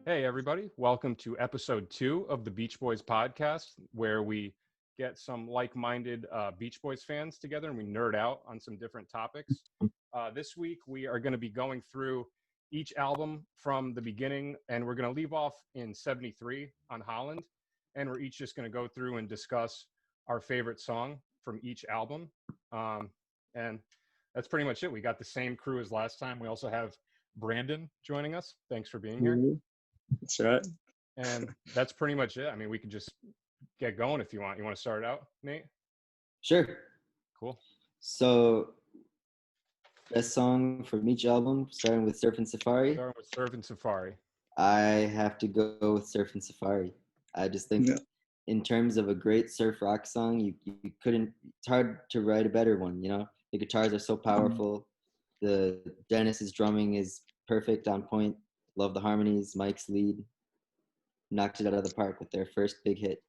Hey, everybody. Welcome to episode 2 of the Beach Boys podcast, where we get some like-minded Beach Boys fans together and we nerd out on some different topics. This week, we are going to be going through each album from the beginning, and we're going to leave off in 73 on Holland, and we're each just going to go through and discuss our favorite song from each album. And that's pretty much it. We got the same crew as last time. We also have Brandon joining us. Thanks for being here. That's right. And that's pretty much it. I mean, we could just get going if you want. You want to start out, Nate? Sure. Cool. So, best song from each album, starting with Surfin Safari. Starting with Serpent Safari. I have to go with Surfin Safari. I just think in terms of a great surf rock song, you couldn't, it's hard to write a better one, you know? The guitars are so powerful. The Dennis's drumming is perfect, on point. Love the harmonies. Mike's lead knocked it out of the park with their first big hit.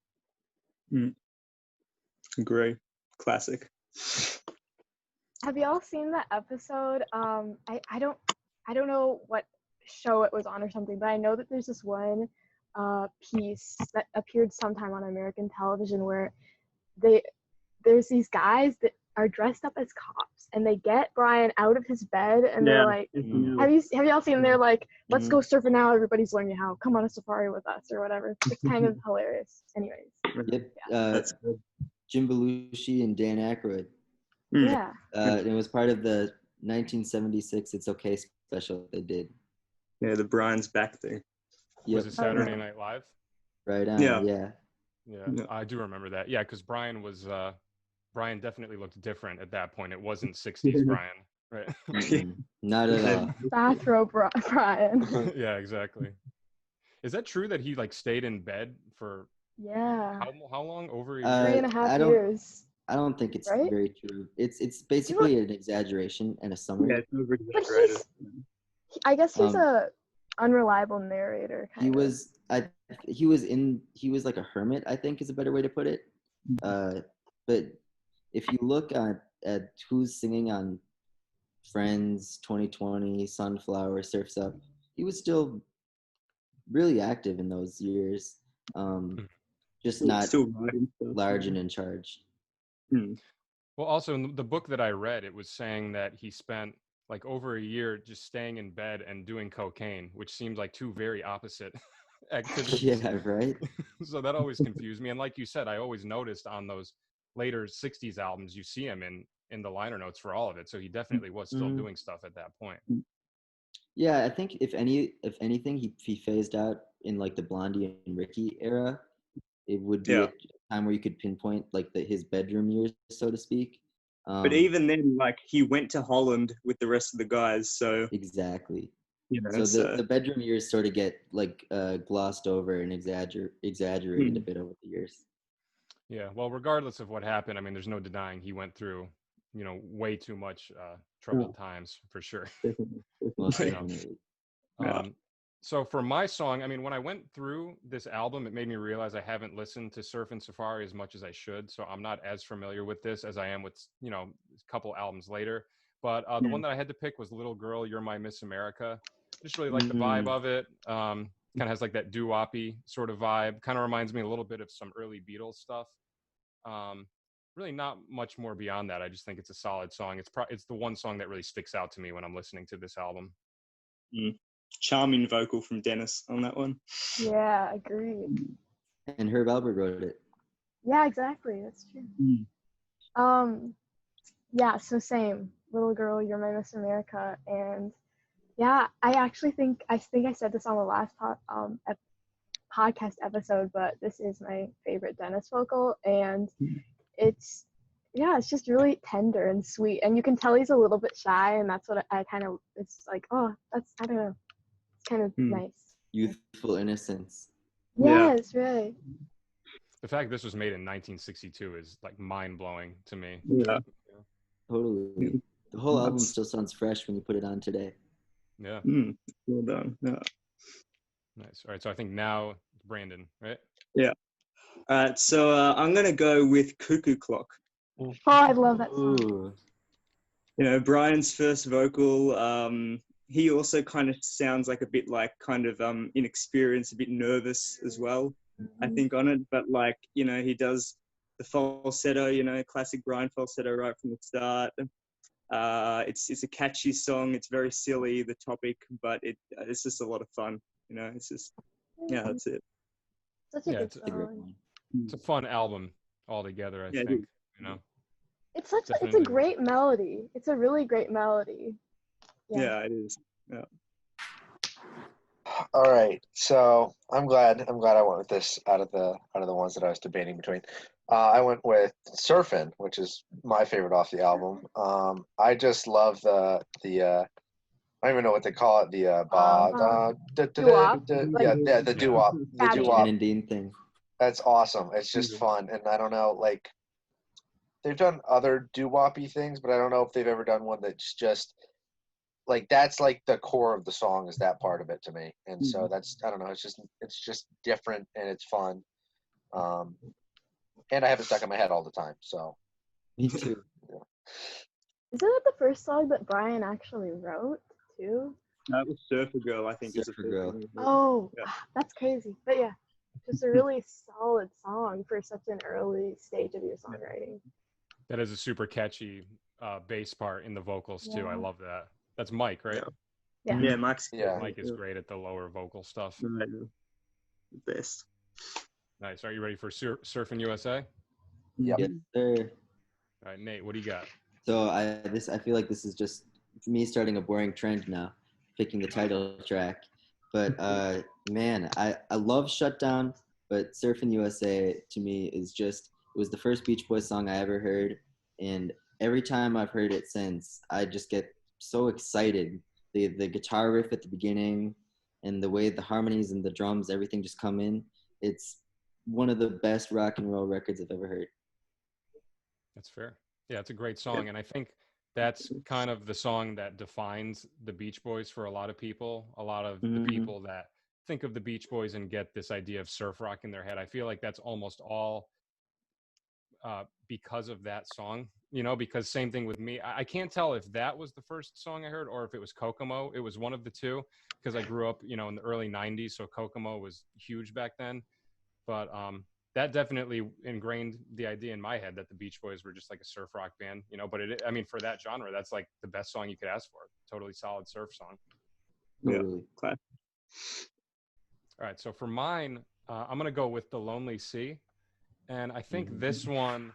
Agree. Classic. Have y'all seen that episode? I don't know what show it was on or something, but I know that there's this one piece that appeared sometime on American television where there's these guys that are dressed up as cops and they get Brian out of his bed and they're like, have y'all seen? They're like, let's go surfing now. Everybody's learning how. Come on a safari with us or whatever. It's kind of hilarious. Anyways. Yep. Yeah. That's Jim Belushi and Dan Aykroyd. Yeah. It was part of the 1976 It's Okay special they did. Yeah, the Brian's back thing. Was it Saturday Night Live? Right on. Yeah. I do remember that. Yeah, because Brian Brian definitely looked different at that point. It wasn't 60s Brian, right? Not at all. Bathrobe Brian. Yeah, exactly. Is that true that he stayed in bed for how long? Over a year? 3.5 years. I don't think it's right? very true. It's basically an exaggeration and a summary. Yeah, it's over But I guess he's a unreliable narrator. He was like a hermit, I think is a better way to put it. But if you look at who's singing on Friends, 2020, Sunflower, Surf's Up, he was still really active in those years. Just not large and in charge. Well, also in the book that I read, it was saying that he spent over a year just staying in bed and doing cocaine, which seems like two very opposite activities. Yeah, right. So that always confused me. And like you said, I always noticed on those later 60s albums, you see him in the liner notes for all of it. So he definitely was still doing stuff at that point. Yeah, I think if anything, he phased out in the Blondie and Ricky era. It would be a time where you could pinpoint his bedroom years, so to speak. But even then, he went to Holland with the rest of the guys, so exactly. So the bedroom years sort of get glossed over and exaggerated a bit over the years. Yeah, well, regardless of what happened, I mean, there's no denying he went through, way too much troubled times for sure. So for my song, I mean, when I went through this album, it made me realize I haven't listened to Surfin Safari as much as I should. So I'm not as familiar with this as I am with, a couple albums later. But the one that I had to pick was Little Girl, You're My Miss America. Just really like the vibe of it. Kind of has that doo-woppy sort of vibe. Kind of reminds me a little bit of some early Beatles stuff. Really not much more beyond that. I just think it's a solid song. It's the one song that really sticks out to me when I'm listening to this album. Charming vocal from Dennis on that one. Yeah, agreed. And Herb Alpert wrote it. Yeah, exactly. That's true. Yeah, so same. Little Girl, You're My Miss America. And yeah, I think I said this on the last podcast episode, but this is my favorite Dennis vocal, and it's just really tender and sweet, and you can tell he's a little bit shy, and that's what I kind of, it's I don't know, it's kind of nice. Youthful innocence. Yes, right. The fact this was made in 1962 is mind-blowing to me. Yeah. Totally. The whole album still sounds fresh when you put it on today. Yeah. Well done. Yeah. Nice. All right, so I think now Brandon, right? Yeah. All right, so I'm going to go with Cuckoo Clock. Oh, I love that song. Ooh. Brian's first vocal, he also kind of sounds like a bit like kind of inexperienced, a bit nervous as well, I think, on it. But like, you know, he does the falsetto, you know, classic Brian falsetto right from the start. It's a catchy song. It's very silly, the topic, but it's just a lot of fun. You know, it's just, yeah, that's it. Such a good it's a great song. one. It's a fun album altogether, I Yeah, it think. is. You know, It's a Definitely. great melody. It's a really great melody. Yeah, it is. Yeah. All right, so I'm glad I went with this out of the ones that I was debating between. I went with Surfin', which is my favorite off the album. I just love the I don't even know what they call it, the Doo-wop, the doo-wop, the Fabulous. doo-wop. Shannon Dean thing. That's awesome. It's just fun, and I don't know, like they've done other doo-woppy things, but I don't know if they've ever done one that's just like that's like the core of the song is that part of it to me, and so that's I don't know. It's just different and it's fun, and I have it stuck in my head all the time. So Me too. Isn't it the first song that Brian actually wrote too? That was Surfer Girl, I think. Surfer Girl. Oh, Yeah. that's crazy. But yeah, just a really solid song for such an early stage of your songwriting. that is a super catchy bass part in the vocals too. I Yeah. love that. That's Mike, right? Yeah. Yeah, Mike's Mike is great at the lower vocal stuff. the best. Nice. Are you ready for Surfing USA? Yep. Yes, sir. All right, Nate, what do you got? So I feel like this is just me starting a boring trend now, picking the title track. But man, I love Shutdown, but Surfin' USA to me is just it was the first Beach Boys song I ever heard, and every time I've heard it since, I just get so excited. The guitar riff at the beginning and the way the harmonies and the drums, everything just come in. It's one of the best rock and roll records I've ever heard. That's fair. Yeah, it's a great song. And I think that's kind of the song that defines the Beach Boys for a lot of people. A lot of the people that think of the Beach Boys and get this idea of surf rock in their head. I feel like that's almost all because of that song, you know, because same thing with me. I can't tell if that was the first song I heard or if it was Kokomo. It was one of the two because I grew up, you know, in the early 90s. So Kokomo was huge back then. But that definitely ingrained the idea in my head that the Beach Boys were just like a surf rock band, you know, but I mean, for that genre, that's like the best song you could ask for. Totally solid surf song. Totally. Class. All right. So for mine, I'm going to go with The Lonely Sea. And I think this one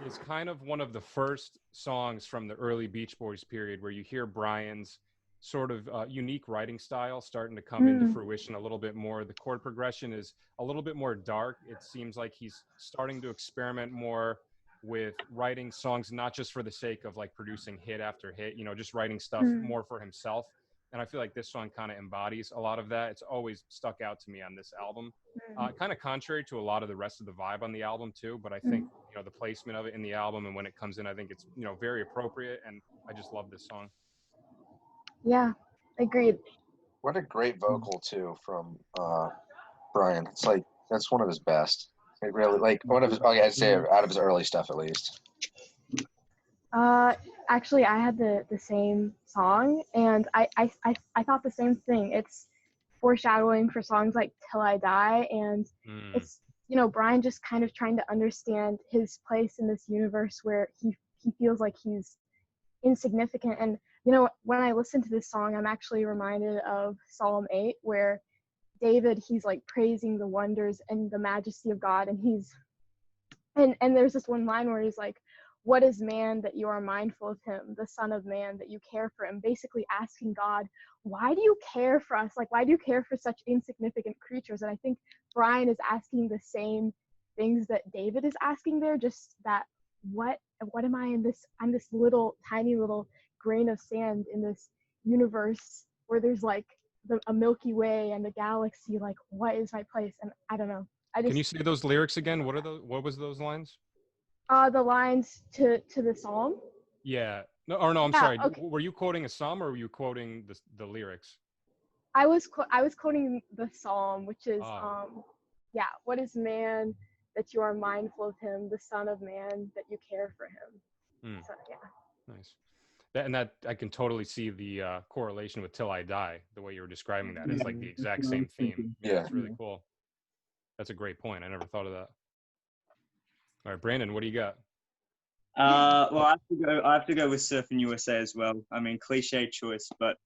is kind of one of the first songs from the early Beach Boys period where you hear Brian's sort of unique writing style starting to come into fruition a little bit more. The chord progression is a little bit more dark. It seems like he's starting to experiment more with writing songs, not just for the sake of like producing hit after hit, you know, just writing stuff more for himself. And I feel like this song kind of embodies a lot of that. It's always stuck out to me on this album. Kind of contrary to a lot of the rest of the vibe on the album too, but I think, you know, the placement of it in the album and when it comes in, I think it's, you know, very appropriate. And I just love this song. Yeah, agreed. What a great vocal too from Brian. It's like that's one of his best. It really like one of his. Okay, I'd say out of his early stuff at least. Actually, I had the same song, and I thought the same thing. It's foreshadowing for songs like Till I Die, and it's, you know, Brian just kind of trying to understand his place in this universe where he feels like he's insignificant. And, you know, when I listen to this song, I'm actually reminded of Psalm 8, where David, he's like praising the wonders and the majesty of God, and and there's this one line where he's like, what is man that you are mindful of him, the son of man that you care for him, basically asking God, why do you care for us? Like, why do you care for such insignificant creatures? And I think Brian is asking the same things that David is asking there, just that what am I in this? I'm this little tiny little grain of sand in this universe where there's like a Milky Way and the galaxy. Like, what is my place? And I don't know. Can you say those lyrics again? What was those lines? The lines to the psalm. Yeah. No, I'm Yeah, sorry. okay. Were you quoting a psalm or were you quoting the lyrics? I was quoting the psalm, which is what is man that you are mindful of him, the son of man that you care for him. So yeah. Nice. that I can totally see the correlation with Till I Die, the way you were describing that. It's like the exact same theme. Yeah, it's really cool. That's a great point. I never thought of that. All right, Brandon, what do you got? Well, I have to go with Surfin' USA as well. I mean, cliche choice, but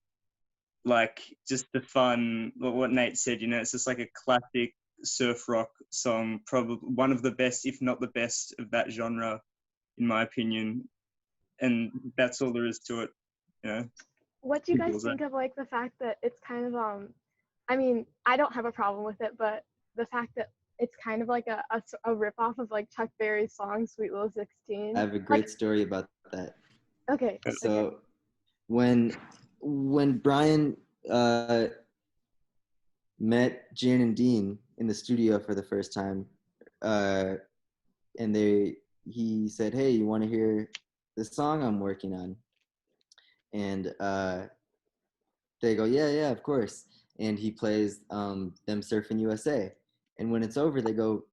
like just the fun. What Nate said, it's just like a classic surf rock song, probably one of the best, if not the best, of that genre, in my opinion. And that's all there is to it. What do you guys think of like the fact that it's kind of I mean, I don't have a problem with it, but the fact that it's kind of like a rip-off of like Chuck Berry's song Sweet Little 16. I have a great story about that. Okay. So when Brian met Jan and Dean in the studio for the first time, and he said, "Hey, you want to hear the song I'm working on?" And they go, yeah, of course. And he plays them Surfin' USA. And when it's over, they go,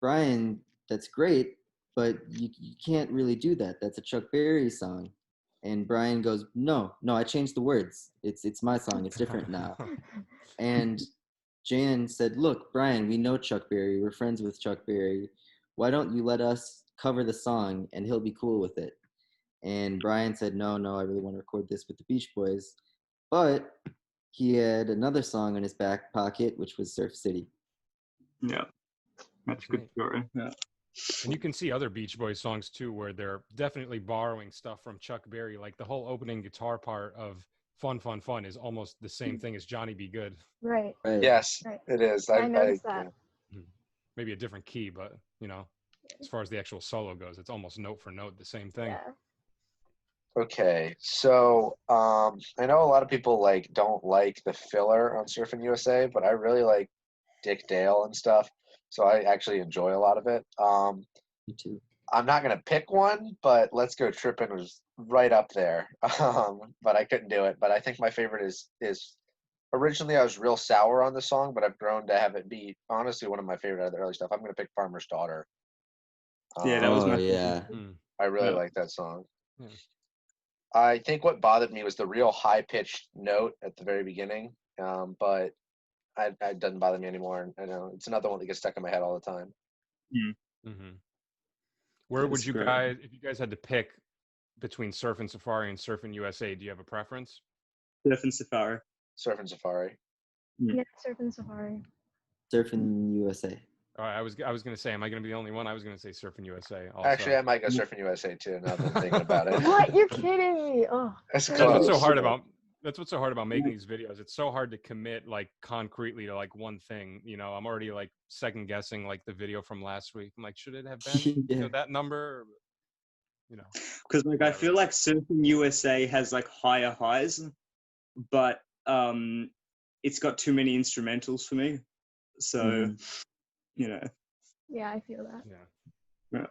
"Brian, that's great, but you can't really do that. That's a Chuck Berry song." And Brian goes, no, I changed the words. It's my song. It's different now. And Jan said, "Look, Brian, we know Chuck Berry. We're friends with Chuck Berry. Why don't you let us cover the song and he'll be cool with it?" And Brian said, no, I really want to record this with the Beach Boys. But he had another song in his back pocket, which was Surf City. Yeah, that's a good story. Yeah. And you can see other Beach Boys songs too, where they're definitely borrowing stuff from Chuck Berry. Like the whole opening guitar part of Fun, Fun, Fun is almost the same thing as Johnny Be Good. Right. Yes, right. It is. I noticed that. Maybe a different key, but as far as the actual solo goes, it's almost note for note the same thing. Yeah. Okay, so I know a lot of people don't like the filler on Surfin' USA, but I really like Dick Dale and stuff, so I actually enjoy a lot of it. Me too. I'm not gonna pick one, but Let's Go Trippin' was right up there. But I couldn't do it. But I think my favorite is originally I was real sour on the song, but I've grown to have it be honestly one of my favorite out of the early stuff. I'm gonna pick Farmer's Daughter. Yeah, that was my favorite. I really like that song. Yeah. I think what bothered me was the real high-pitched note at the very beginning, but it doesn't bother me anymore. I know it's another one that gets stuck in my head all the time. Mm-hmm. Where would you guys, if you guys had to pick between Surfin' Safari and Surfin' USA, do you have a preference? Surfin' Safari. Surfin' Safari. Yeah, Surfin' Safari. Surfin' USA. All right, I was going to say, am I going to be the only one? I was going to say Surfin' USA also. Actually, I might go Surfin' USA too. Now that I'm thinking about it. What? You're kidding me? Oh. That's what's so hard about. That's what's so hard about making these videos. It's so hard to commit concretely to one thing. I'm already second guessing the video from last week. I'm like, should it have been that number? Because I feel like Surfing USA has higher highs, but it's got too many instrumentals for me. So Yeah, I feel that. Yeah.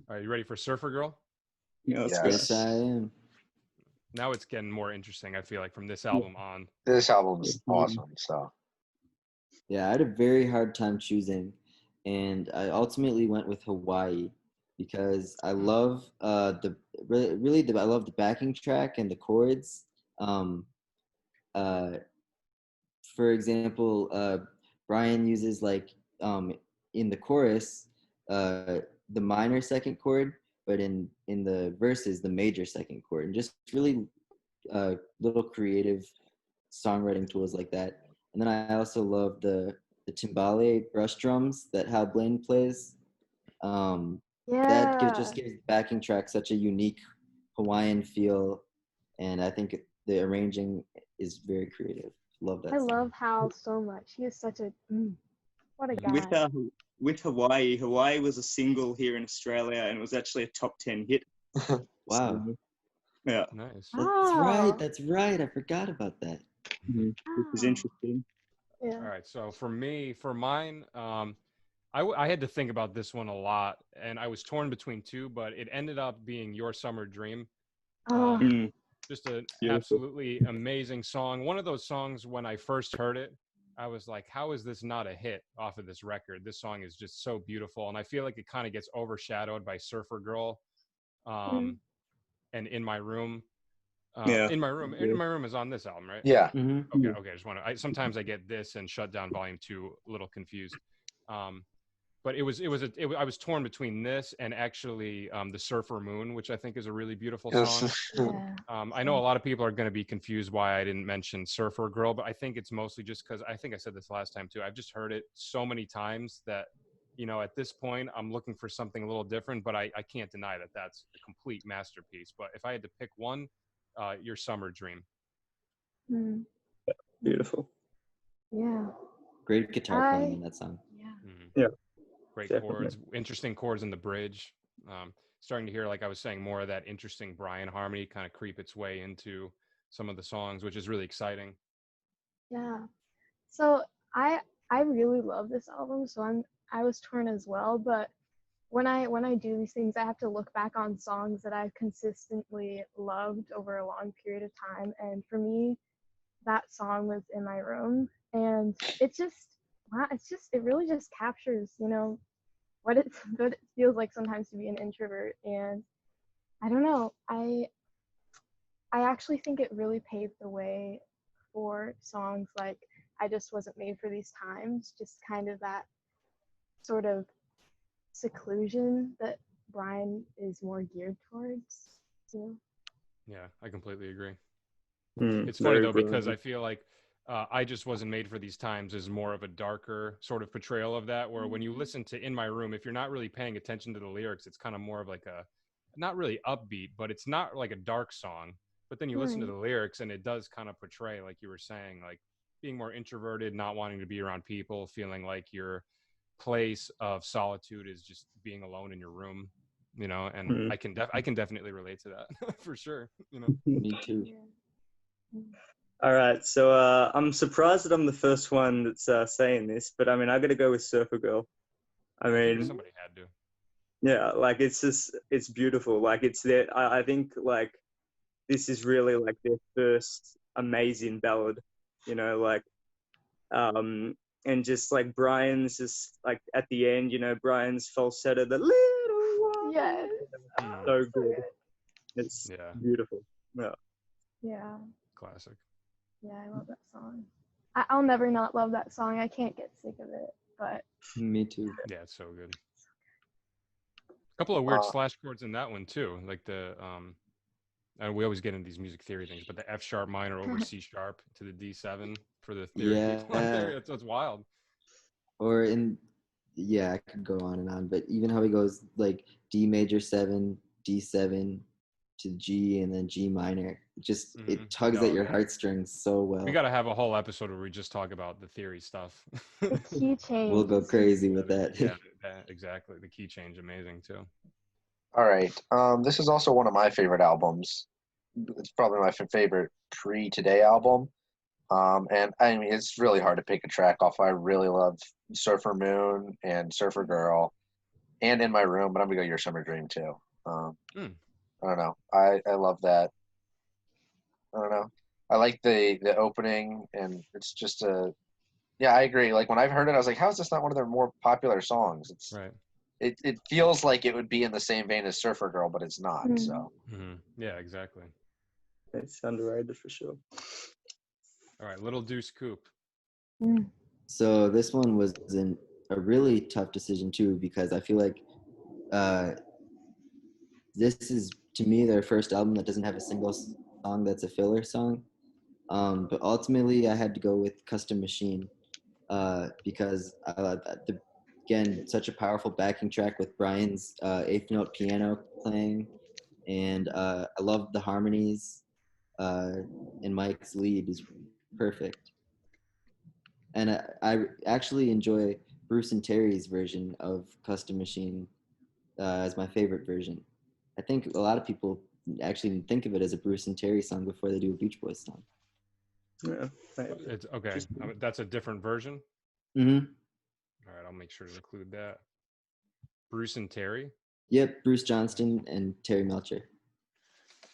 All right, you ready for Surfer Girl? Yeah, let's go. Yes, I am. Now it's getting more interesting, I feel like, from this album on. This album's awesome, so. Yeah, I had a very hard time choosing, and I ultimately went with Hawaii because I love I love the backing track and the chords. For example, Brian uses in the chorus the minor second chord, but in the verses the major second chord, and just really little creative songwriting tools like that. And then I also love the timbale brush drums that Hal Blaine plays. That just gives the backing track such a unique Hawaiian feel, and I think the arranging is very creative. Love that. I love Hal so much. He is such a what a guy. With Hawaii was a single here in Australia, and it was actually a top 10 hit. Wow. So, yeah. Nice. That's right. I forgot about that. Which is interesting. Yeah. All right. So for mine, I had to think about this one a lot, and I was torn between two, but it ended up being Your Summer Dream. Just an absolutely amazing song. One of those songs, when I first heard it, I was like, how is this not a hit off of this record? This song is just so beautiful. And I feel like it kind of gets overshadowed by Surfer Girl. and In My Room. Yeah. In My Room is on this album, right? Yeah. Mm-hmm. Okay. I just want to. Sometimes I get this and Shut Down Volume 2 a little confused. But I was torn between this and actually the Surfer Moon, which I think is a really beautiful song. Yeah. I know a lot of people are going to be confused why I didn't mention Surfer Girl, but I think it's mostly just because I think I said this last time too. I've just heard it so many times that, at this point, I'm looking for something a little different, but I can't deny that that's a complete masterpiece. But if I had to pick one, Your Summer Dream. Mm. Beautiful. Yeah. Great guitar playing in that song. Yeah. Mhm. Yeah. Great Definitely. chords, interesting chords in the bridge. Starting to hear, like I was saying, more of that interesting Brian harmony kind of creep its way into some of the songs, which is really exciting. Yeah. So I really love this album, so I was torn as well, but when I do these things, I have to look back on songs that I've consistently loved over a long period of time, and for me, that song was In My Room, and it really just captures, what it feels like sometimes to be an introvert, and I don't know, I actually think it really paved the way for songs like I Just Wasn't Made for These Times, just kind of that sort of seclusion that Brian is more geared towards. Yeah, I completely agree. Mm, It's funny very though, because I brilliant. feel like I Just Wasn't Made for These Times is more of a darker sort of portrayal of that, where when you listen to In My Room, if you're not really paying attention to the lyrics, it's kind of more of like not really upbeat, but it's not like a dark song. But then you listen to the lyrics and it does kind of portray, like you were saying, like being more introverted, not wanting to be around people, feeling like your place of solitude is just being alone in your room, and Mm. I can definitely relate to that for sure. Me too. Yeah. All right, so I'm surprised that I'm the first one that's saying this, but I mean, I got to go with Surfer Girl. I mean, Somebody had to. yeah, like it's beautiful. Like I think like this is really like their first amazing ballad, like, and just like Brian's just like at the end, Brian's falsetto, the little one, Yes. so good. It's Yeah, beautiful. Yeah. Yeah. classic. Yeah, I love that song. I'll never not love that song. I can't get sick of it. But Me too. Yeah, it's so good. A couple of weird slash chords in that one too, like the and we always get into these music theory things, but the F sharp minor over C sharp to the D7 for the theory people out there, it's wild. Or I could go on and on, but even how he goes like D major 7, D7 to G and then G minor, it tugs at your heartstrings so well. We got to have a whole episode where we just talk about the theory stuff. the key change. We'll go crazy with that. Yeah, exactly. The key change, amazing too. All right. This is also one of my favorite albums. It's probably my favorite pre-Today album. And I mean, it's really hard to pick a track off. I really love Surfer Moon and Surfer Girl and In My Room, but I'm going to go Your Summer Dream too. I don't know. I love that. I don't know. I like the opening, and it's just yeah, I agree. Like when I've heard it, I was like, how is this not one of their more popular songs? It's right. It feels like it would be in the same vein as Surfer Girl, but it's not. So yeah, exactly. It's underrated for sure. All right, Little Deuce Coupe. So this one was a really tough decision too, because I feel like this is, to me, their first album that doesn't have a single song that's a filler song. But ultimately, I had to go with Custom Machine because I love that. Again, such a powerful backing track with Brian's eighth note piano playing, and I love the harmonies, and Mike's lead is perfect. And I actually enjoy Bruce and Terry's version of Custom Machine as my favorite version. I think a lot of people actually think of it as a Bruce and Terry song before they do a Beach Boys song. Yeah. It's okay. That's a different version. Mm-hmm. All right, I'll make sure to include that. Bruce and Terry. Yep, Bruce Johnston and Terry Melcher.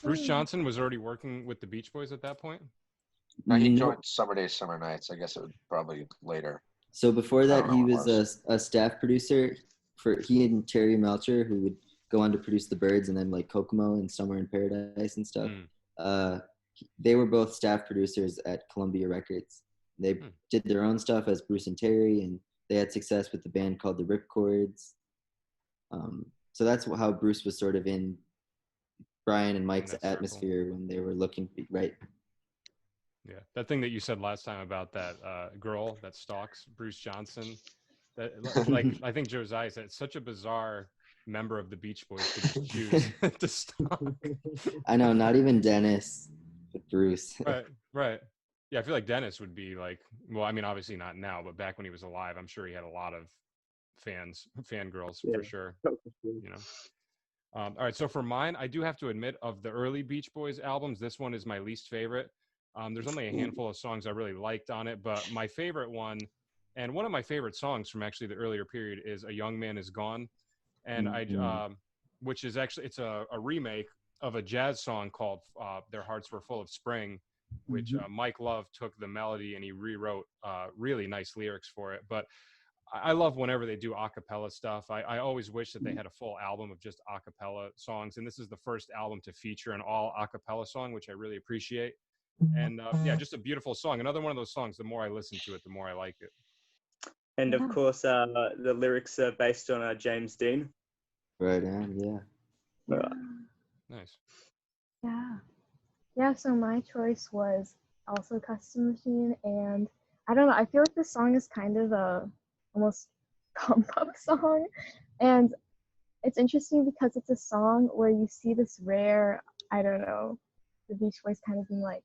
Bruce Johnson was already working with the Beach Boys at that point? he joined Summer Days, Summer Nights. I guess it would probably later. So before that, he was a staff producer for he and Terry Melcher, who would go on to produce The Birds and then like Kokomo and Somewhere in Paradise and stuff. They were both staff producers at Columbia Records. They did their own stuff as Bruce and Terry, and they had success with the band called the Ripcords. So that's how Bruce was sort of in Brian and Mike's atmosphere when they were looking right. Yeah, that thing that you said last time about that girl that stalks Bruce Johnson, that like I think Josiah said, it's such a bizarre member of the Beach Boys to just choose to stalk. I know, not even Dennis, but Bruce. Right. Yeah, I feel like Dennis would be like, well, I mean, obviously not now, but back when he was alive, I'm sure he had a lot of fangirls for sure. You know. All right, so for mine, I do have to admit, of the early Beach Boys albums, this one is my least favorite. There's only a handful of songs I really liked on it, but my favorite one, and one of my favorite songs from actually the earlier period, is "A Young Man Is Gone," and which is actually, it's a remake of a jazz song called "Their Hearts Were Full of Spring," which Mike Love took the melody and he rewrote really nice lyrics for it. But I love whenever they do a cappella stuff. I always wish that they had a full album of just a cappella songs, and this is the first album to feature an all a cappella song, which I really appreciate. And yeah, just a beautiful song. Another one of those songs, the more I listen to it, the more I like it. And of course, the lyrics are based on James Dean. Right on, yeah. Nice. Yeah, so my choice was also Custom Machine, and I don't know, I feel like this song is kind of a almost pump up song, and it's interesting because it's a song where you see this rare, I don't know, the Beach Boys kind of being like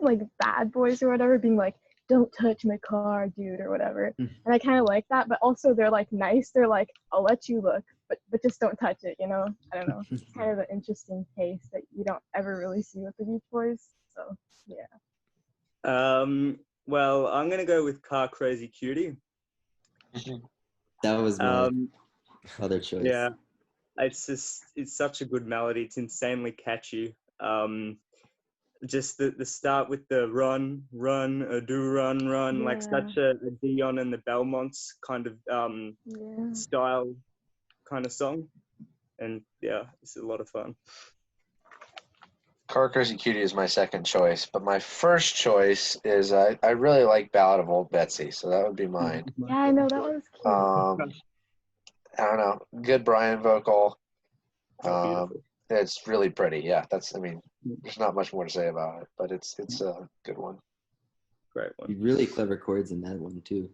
like bad boys or whatever, being like, don't touch my car, dude, or whatever. And I kind of like that, but also they're like nice. They're like, I'll let you look, but just don't touch it, you know? I don't know. It's kind of an interesting case that you don't ever really see with the Beach Boys. So, yeah. Well, I'm going to go with Car Crazy Cutie. That was my other choice. Yeah, it's such a good melody. It's insanely catchy. Just the start with the run, run, like such a Dion and the Belmonts kind of style kind of song. And yeah, it's a lot of fun. Car Crazy Cutie is my second choice, but my first choice is I really like Ballad of Old Betsy, so that would be mine. Yeah, I know, that was cute. I don't know, good Brian vocal. Beautiful. It's really pretty. Yeah, I mean, there's not much more to say about it, but it's a good one. Great one. Really clever chords in that one too.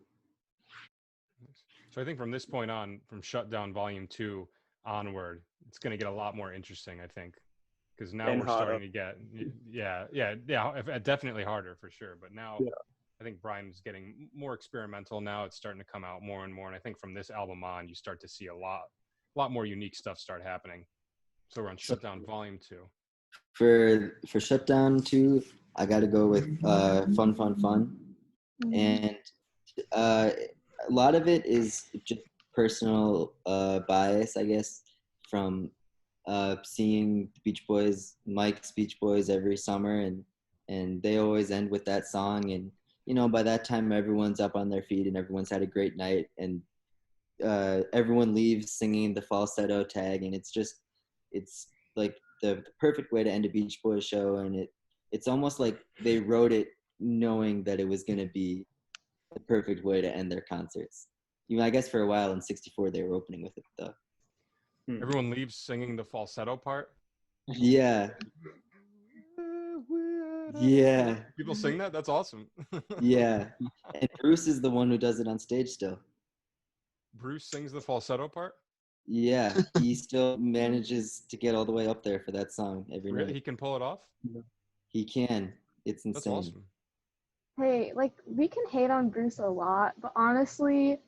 So I think from this point on, from Shutdown Volume 2 onward, it's going to get a lot more interesting, I think. Because now we're starting to get, definitely harder for sure. But now I think Brian's getting more experimental now. It's starting to come out more and more. And I think from this album on, you start to see a lot more unique stuff start happening. So we're on Shutdown Volume 2. For Shutdown 2, I got to go with Fun, Fun, Fun. And a lot of it is just personal bias, I guess, from seeing the Beach Boys, Mike's Beach Boys every summer, and they always end with that song. And, you know, by that time, everyone's up on their feet and everyone's had a great night. And everyone leaves singing the falsetto tag, and it's like the perfect way to end a Beach Boys show. And it's almost like they wrote it knowing that it was going to be the perfect way to end their concerts. You know, I guess for a while in '64 they were opening with it though. Everyone leaves singing the falsetto part. Yeah. People sing that? That's awesome. Yeah. And Bruce is the one who does it on stage still. Bruce sings the falsetto part? Yeah, he still manages to get all the way up there for that song every night. He can pull it off? He can. It's insane. That's awesome. Hey, like, we can hate on Bruce a lot, but honestly,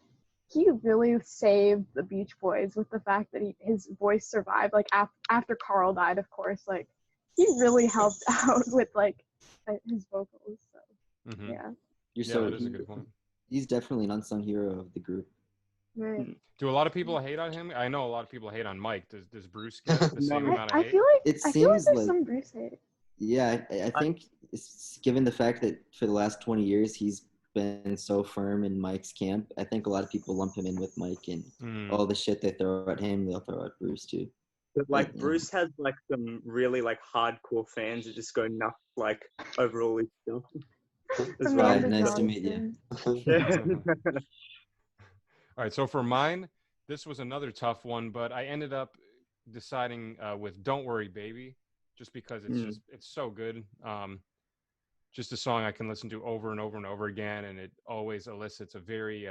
he really saved the Beach Boys with the fact that his voice survived. Like, after Carl died, of course, like, he really helped out with, like, his vocals. So, yeah. That is a good point. He's definitely an unsung hero of the group. Right. Do a lot of people hate on him? I know a lot of people hate on Mike. Does Bruce get the same amount of hate? I feel like there's some Bruce hate. Yeah, I think it's given the fact that for the last 20 years he's been so firm in Mike's camp. I think a lot of people lump him in with Mike, and all the shit they throw at him, they'll throw at Bruce too. But like But, Bruce has like some really like hardcore fans that just go nuts like over all his stuff. As well. Right, nice to meet you. All right, so for mine, this was another tough one, but I ended up deciding with "Don't Worry, Baby," just because it's so good. Just a song I can listen to over and over and over again, and it always elicits a very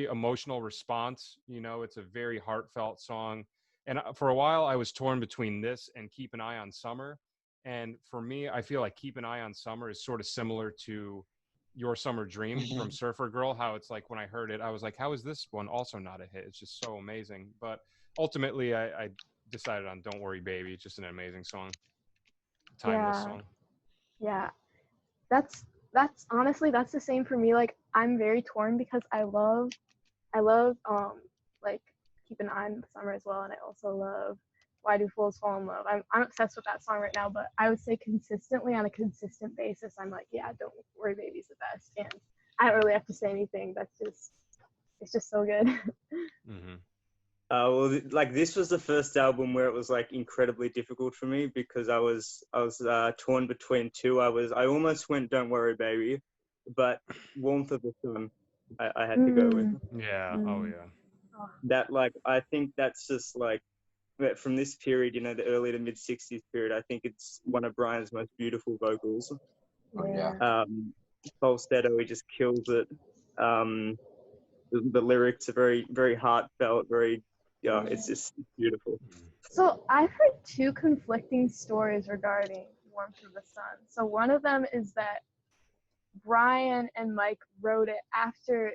emotional response. You know, it's a very heartfelt song. And for a while, I was torn between this and "Keep an Eye on Summer." And for me, I feel like "Keep an Eye on Summer" is sort of similar to "Your Summer Dream" from Surfer Girl. How it's like when I heard it, I was like, how is this one also not a hit? It's just so amazing. But ultimately, I decided on "Don't Worry, Baby." It's just an amazing song. Timeless song. Yeah. That's honestly, that's the same for me. Like, I'm very torn because I love like "Keep an Eye on the Summer" as well, and I also love "Why Do Fools Fall in Love." I'm obsessed with that song right now, but I would say consistently, on a consistent basis, I'm like, yeah, "Don't Worry, Baby's" the best, and I don't really have to say anything. It's just so good. Well, like this was the first album where it was like incredibly difficult for me because I was torn between two. I almost went "Don't Worry, Baby," but "Warmth of the Sun" I had to go with. Yeah. Oh yeah. That like I think that's just like from this period, you know, the early to mid '60s period. I think it's one of Brian's most beautiful vocals. Oh yeah. Falsetto, he just kills it. The lyrics are very, very heartfelt, very, it's just beautiful. So I've heard two conflicting stories regarding "Warmth of the Sun." So one of them is that Brian and Mike wrote it after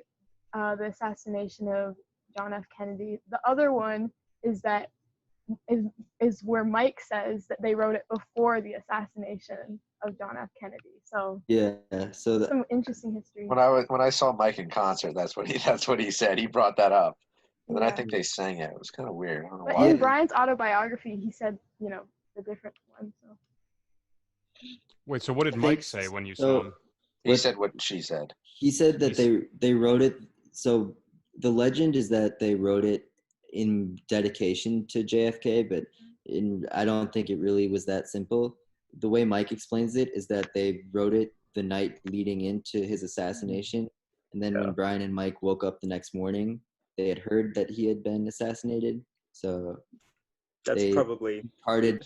the assassination of John F. Kennedy. The other one is that is where Mike says that they wrote it before the assassination of John F. Kennedy. So yeah, so some interesting history. When I saw Mike in concert, that's what he said. He brought that up, and then I think they sang it. It was kind of weird. I don't know but why. in Brian's autobiography, he said, you know, the different one. So. Wait, so what did Mike say when you saw him? He said what she said. He said that they wrote it. So the legend is that they wrote it in dedication to JFK, but I don't think it really was that simple. The way Mike explains it is that they wrote it the night leading into his assassination, and then when Brian and Mike woke up the next morning, they had heard that he had been assassinated. So that's they probably imparted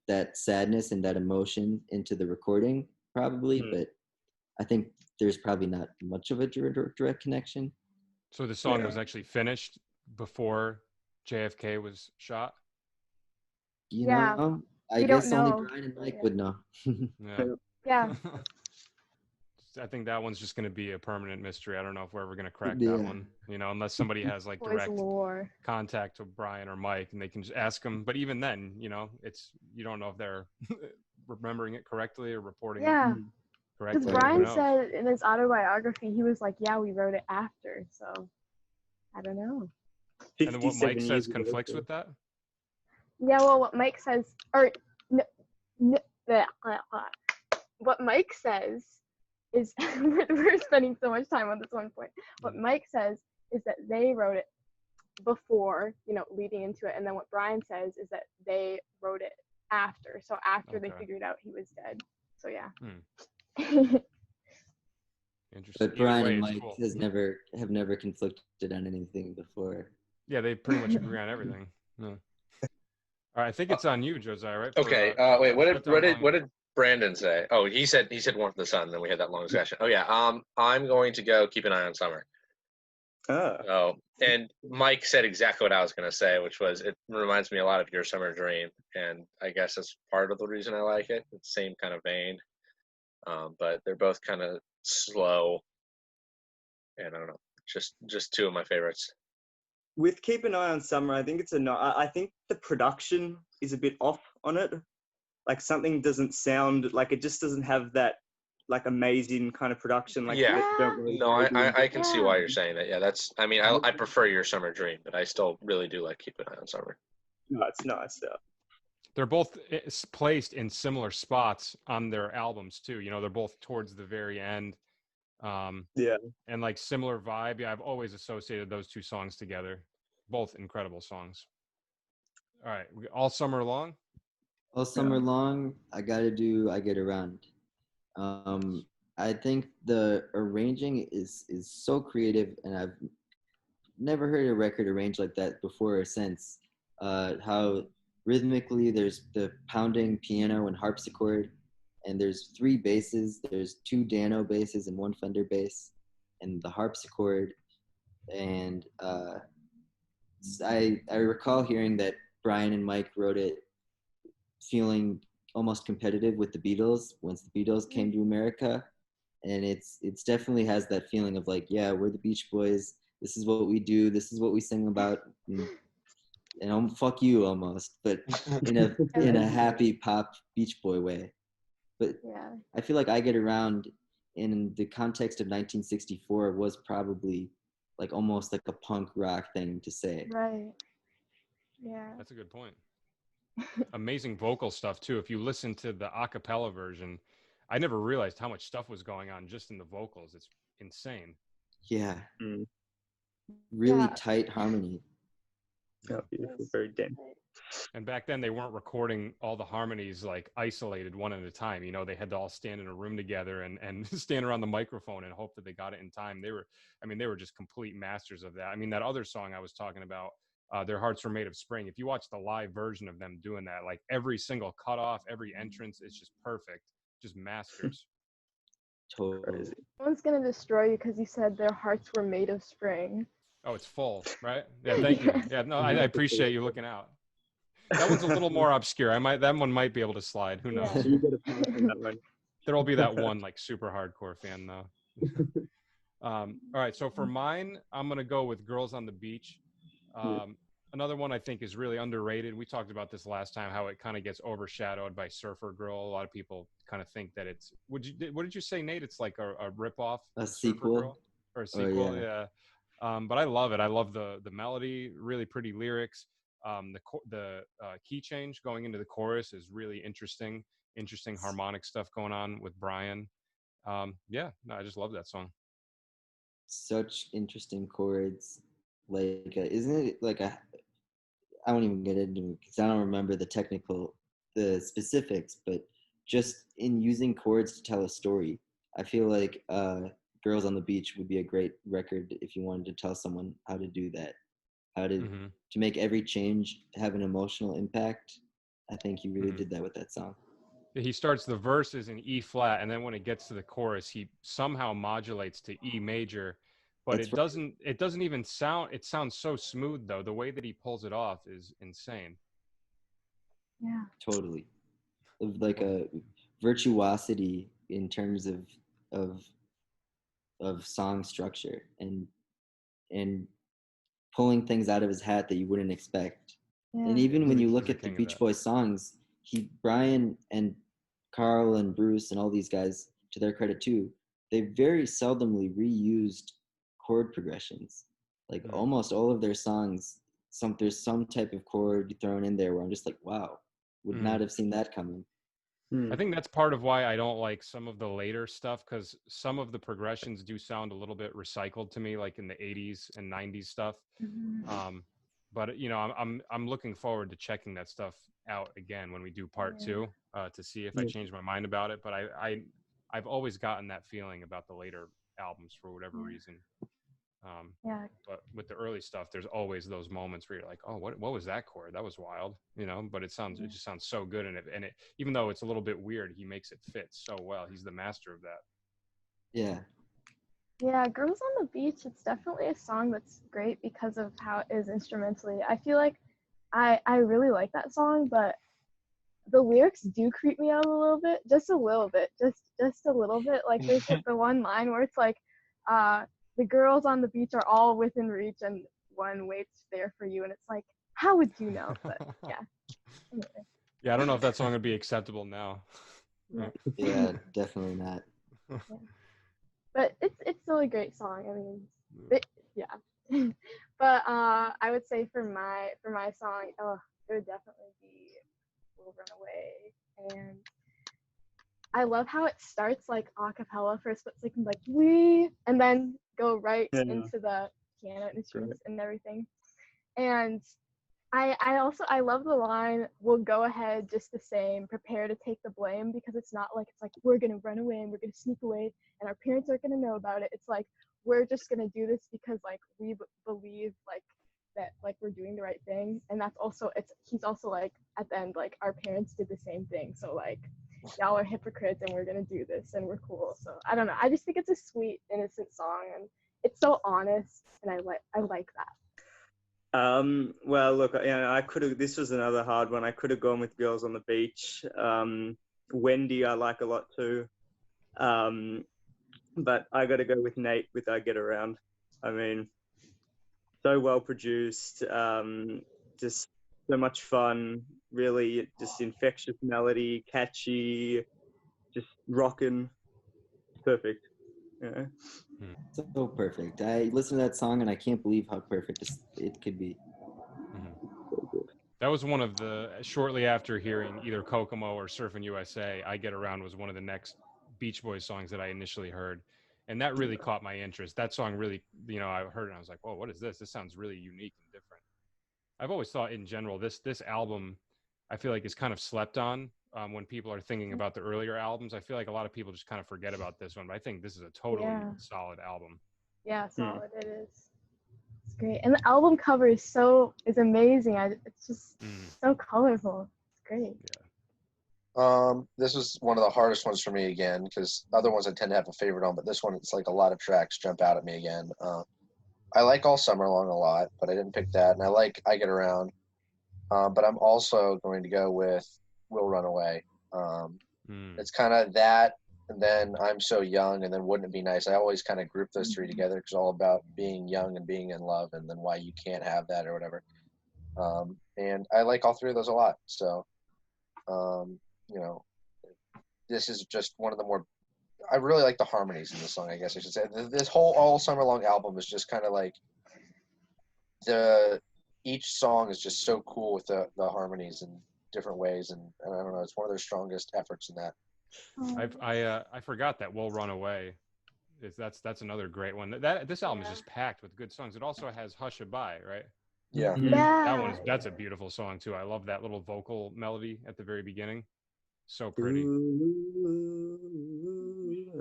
that sadness and that emotion into the recording, probably. But I think there's probably not much of a direct connection. So the song was actually finished before JFK was shot? You know, I guess only Brian and Mike would know. Yeah. I think that one's just going to be a permanent mystery. I don't know if we're ever going to crack that one, you know, unless somebody has like direct contact with Brian or Mike and they can just ask them. But even then, you know, you don't know if they're remembering it correctly or reporting it correctly. Because Brian said in his autobiography, he was like, yeah, we wrote it after. So I don't know. And then what Mike says conflicts with that? Yeah, well, what Mike says, what Mike says is, we're spending so much time on this one point. What Mike says is that they wrote it before, you know, leading into it. And then what Brian says is that they wrote it after. So after they figured out he was dead. So yeah. Interesting. But Brian and Mike have never conflicted on anything before. Yeah, they pretty much agree on everything. Yeah. All right, I think it's on you, Josiah, right? Okay. Wait, what did Brandon say? Oh, he said "Warmth of the Sun." Then we had that long discussion. Oh yeah. I'm going to go "Keep an Eye on Summer." Oh, and Mike said exactly what I was going to say, which was it reminds me a lot of "Your Summer Dream," and I guess that's part of the reason I like it. It's the same kind of vein, but they're both kind of slow, and I don't know, just two of my favorites. With "Keep an Eye on Summer," I think I think the production is a bit off on it. Like something doesn't sound like it just doesn't have that like amazing kind of production. Like I can see why you're saying that. Yeah, that's. I mean, I prefer "Your Summer Dream," but I still really do like "Keep an Eye on Summer." No, it's nice stuff. They're both placed in similar spots on their albums too. You know, they're both towards the very end. Yeah. And like similar vibe. Yeah, I've always associated those two songs together. Both incredible songs. All right, All Summer Long. All summer long, I gotta do I Get Around. I think the arranging is so creative, and I've never heard a record arranged like that before or since. How rhythmically there's the pounding piano and harpsichord, and there's three basses. There's two Dano basses and one Fender bass, and the harpsichord. And I recall hearing that Brian and Mike wrote it feeling almost competitive with the Beatles once the Beatles came to America, and it's definitely has that feeling of like, yeah, we're the Beach Boys. This is what we do. This is what we sing about, and fuck you almost, but in a happy pop Beach Boy way. But Yeah. I feel like I Get Around in the context of 1964 was probably like almost like a punk rock thing to say. Right. Yeah. That's a good point. Amazing vocal stuff too. If you listen to the a cappella version, I never realized how much stuff was going on just in the vocals. It's insane. Yeah. Mm. Really Yeah. tight harmony. Oh, beautiful. Very dense. And back then they weren't recording all the harmonies like isolated one at a time. You know, they had to all stand in a room together and stand around the microphone and hope that they got it in time. They were just complete masters of that. I mean, that other song I was talking about, Their Hearts Were Made of Spring. If you watch the live version of them doing that, like every single cutoff, every entrance, it's just perfect. Just masters. Totally. Someone's gonna destroy you because you said their hearts were made of spring. Oh, it's full, right? Yeah, thank you. Yeah, no, I appreciate you looking out. That one's a little more obscure. That one might be able to slide. Who knows? Yeah. You get a point on that one. There'll be that one like super hardcore fan though. All right, so for mine, I'm gonna go with Girls on the Beach. Another one I think is really underrated. We talked about this last time, how it kind of gets overshadowed by Surfer Girl. A lot of people kind of think that it's. What did you say, Nate? It's like a ripoff, A Surfer sequel? Girl? Or a sequel, yeah. But I love it. I love the melody, really pretty lyrics. The key change going into the chorus is really interesting harmonic stuff going on with Brian. I just love that song. Such interesting chords. Like, isn't it like I won't even get into it because I don't remember the specifics, but just in using chords to tell a story, I feel like Girls on the Beach would be a great record if you wanted to tell someone how to do that, how to make every change have an emotional impact. I think he really did that with that song. He starts the verses in E flat, and then when it gets to the chorus, he somehow modulates to E major, but it doesn't even sound. It sounds so smooth though. The way that he pulls it off is insane. Yeah. Totally, of like a virtuosity in terms of song structure and pulling things out of his hat that you wouldn't expect. Yeah. And even when you He's look the at the king of Beach that. Boys songs, Brian and Carl and Bruce and all these guys, to their credit too, they very seldomly reused chord progressions. Like almost all of their songs, there's some type of chord thrown in there where I'm just like, wow, would not have seen that coming. I think that's part of why I don't like some of the later stuff, because some of the progressions do sound a little bit recycled to me, like in the 80s and 90s stuff. But you know, I'm looking forward to checking that stuff out again when we do part 2 to see if I change my mind about it. But I've always gotten that feeling about the later albums for whatever reason. But with the early stuff, there's always those moments where you're like, oh, what was that chord? That was wild, you know. But it just sounds so good, and it even though it's a little bit weird, he makes it fit so well. He's the master of that. Yeah, Girls on the Beach, it's definitely a song that's great because of how it is instrumentally. I feel like I really like that song, but the lyrics do creep me out a little bit, just a little bit. Like there's like the one line where it's like, the girls on the beach are all within reach and one waits there for you, and it's like, how would you know? But yeah. Anyway. Yeah, I don't know if that song would be acceptable now. Yeah, definitely not. Yeah. But it's still a great song. I mean, But I would say for my song, it would definitely be "We'll Run Away," and I love how it starts like a cappella for a split second, like we, and then go right into the piano instruments and everything. And I love the line, we'll go ahead just the same, prepare to take the blame, because it's not like it's like we're gonna run away and we're gonna sneak away and our parents aren't gonna know about it. It's like we're just gonna do this because like we believe like that like we're doing the right thing. And that's also he's also like at the end like our parents did the same thing, so like y'all are hypocrites and we're gonna do this and we're cool. So I don't know, I just think it's a sweet innocent song and it's so honest and I like that. Well, look, I could have. This was another hard one. I could have gone with Girls on the Beach. Wendy, I like a lot too. But I got to go with Nate with I Get Around. I mean, so well produced, just so much fun. Really, just infectious melody, catchy, just rocking, perfect. Yeah. So perfect. I listen to that song and I can't believe how perfect it could be. That was one of the, shortly after hearing either Kokomo or Surfin' USA, I Get Around was one of the next Beach Boys songs that I initially heard. And that really caught my interest. That song really, I heard it and I was like, whoa, what is this? This sounds really unique and different. I've always thought in general, this album, I feel like is kind of slept on when people are thinking about the earlier albums. I feel like a lot of people just kind of forget about this one, but I think this is a totally solid album. Yeah, solid it is. It's great. And the album cover is amazing. It's just so colorful. It's great. Yeah. This was one of the hardest ones for me again, because other ones I tend to have a favorite on, but this one, it's like a lot of tracks jump out at me again. I like All Summer Long a lot, but I didn't pick that. And I like I Get Around. But I'm also going to go with We'll Run Away. It's kind of that, and then I'm So Young, and then Wouldn't It Be Nice. I always kind of group those three together because it's all about being young and being in love, and then why you can't have that or whatever. And I like all three of those a lot. So, this is just one of the more. I really like the harmonies in this song, I guess I should say. This whole All Summer Long album is just kind of like each song is just so cool with the harmonies in different ways, and I don't know, it's one of their strongest efforts in that. I forgot that We'll Run Away. That's another great one. This album is just packed with good songs. It also has Hushabye, right? Yeah. That's a beautiful song too. I love that little vocal melody at the very beginning. So pretty.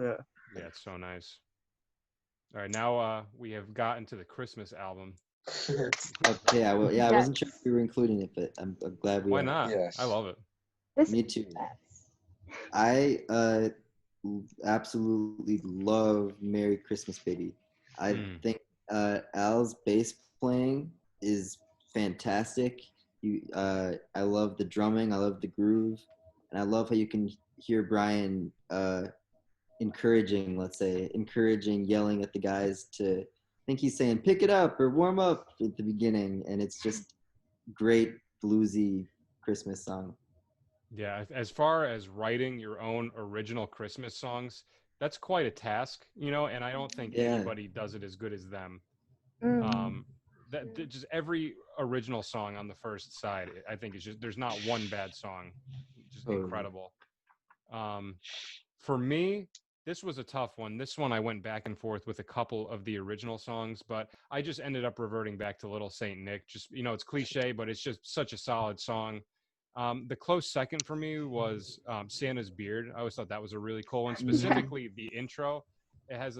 Yeah, it's so nice. All right, now we have gotten to the Christmas album. Okay, I wasn't sure if we were including it, but I'm glad we Why are. not? Yes. I love it. Me too. I absolutely love Merry Christmas Baby. I think Al's bass playing is fantastic. I love the drumming, I love the groove, and I love how you can hear Brian encouraging, yelling at the guys to, I think he's saying, pick it up or warm up at the beginning, and it's just great bluesy Christmas song. Yeah, as far as writing your own original Christmas songs, that's quite a task, and I don't think anybody does it as good as them. Just every original song on the first side, I think is just, there's not one bad song, just incredible. For me, this was a tough one. This one I went back and forth with a couple of the original songs, but I just ended up reverting back to Little Saint Nick. Just, it's cliche, but it's just such a solid song. The close second for me was Santa's Beard. I always thought that was a really cool one, specifically the intro. It has,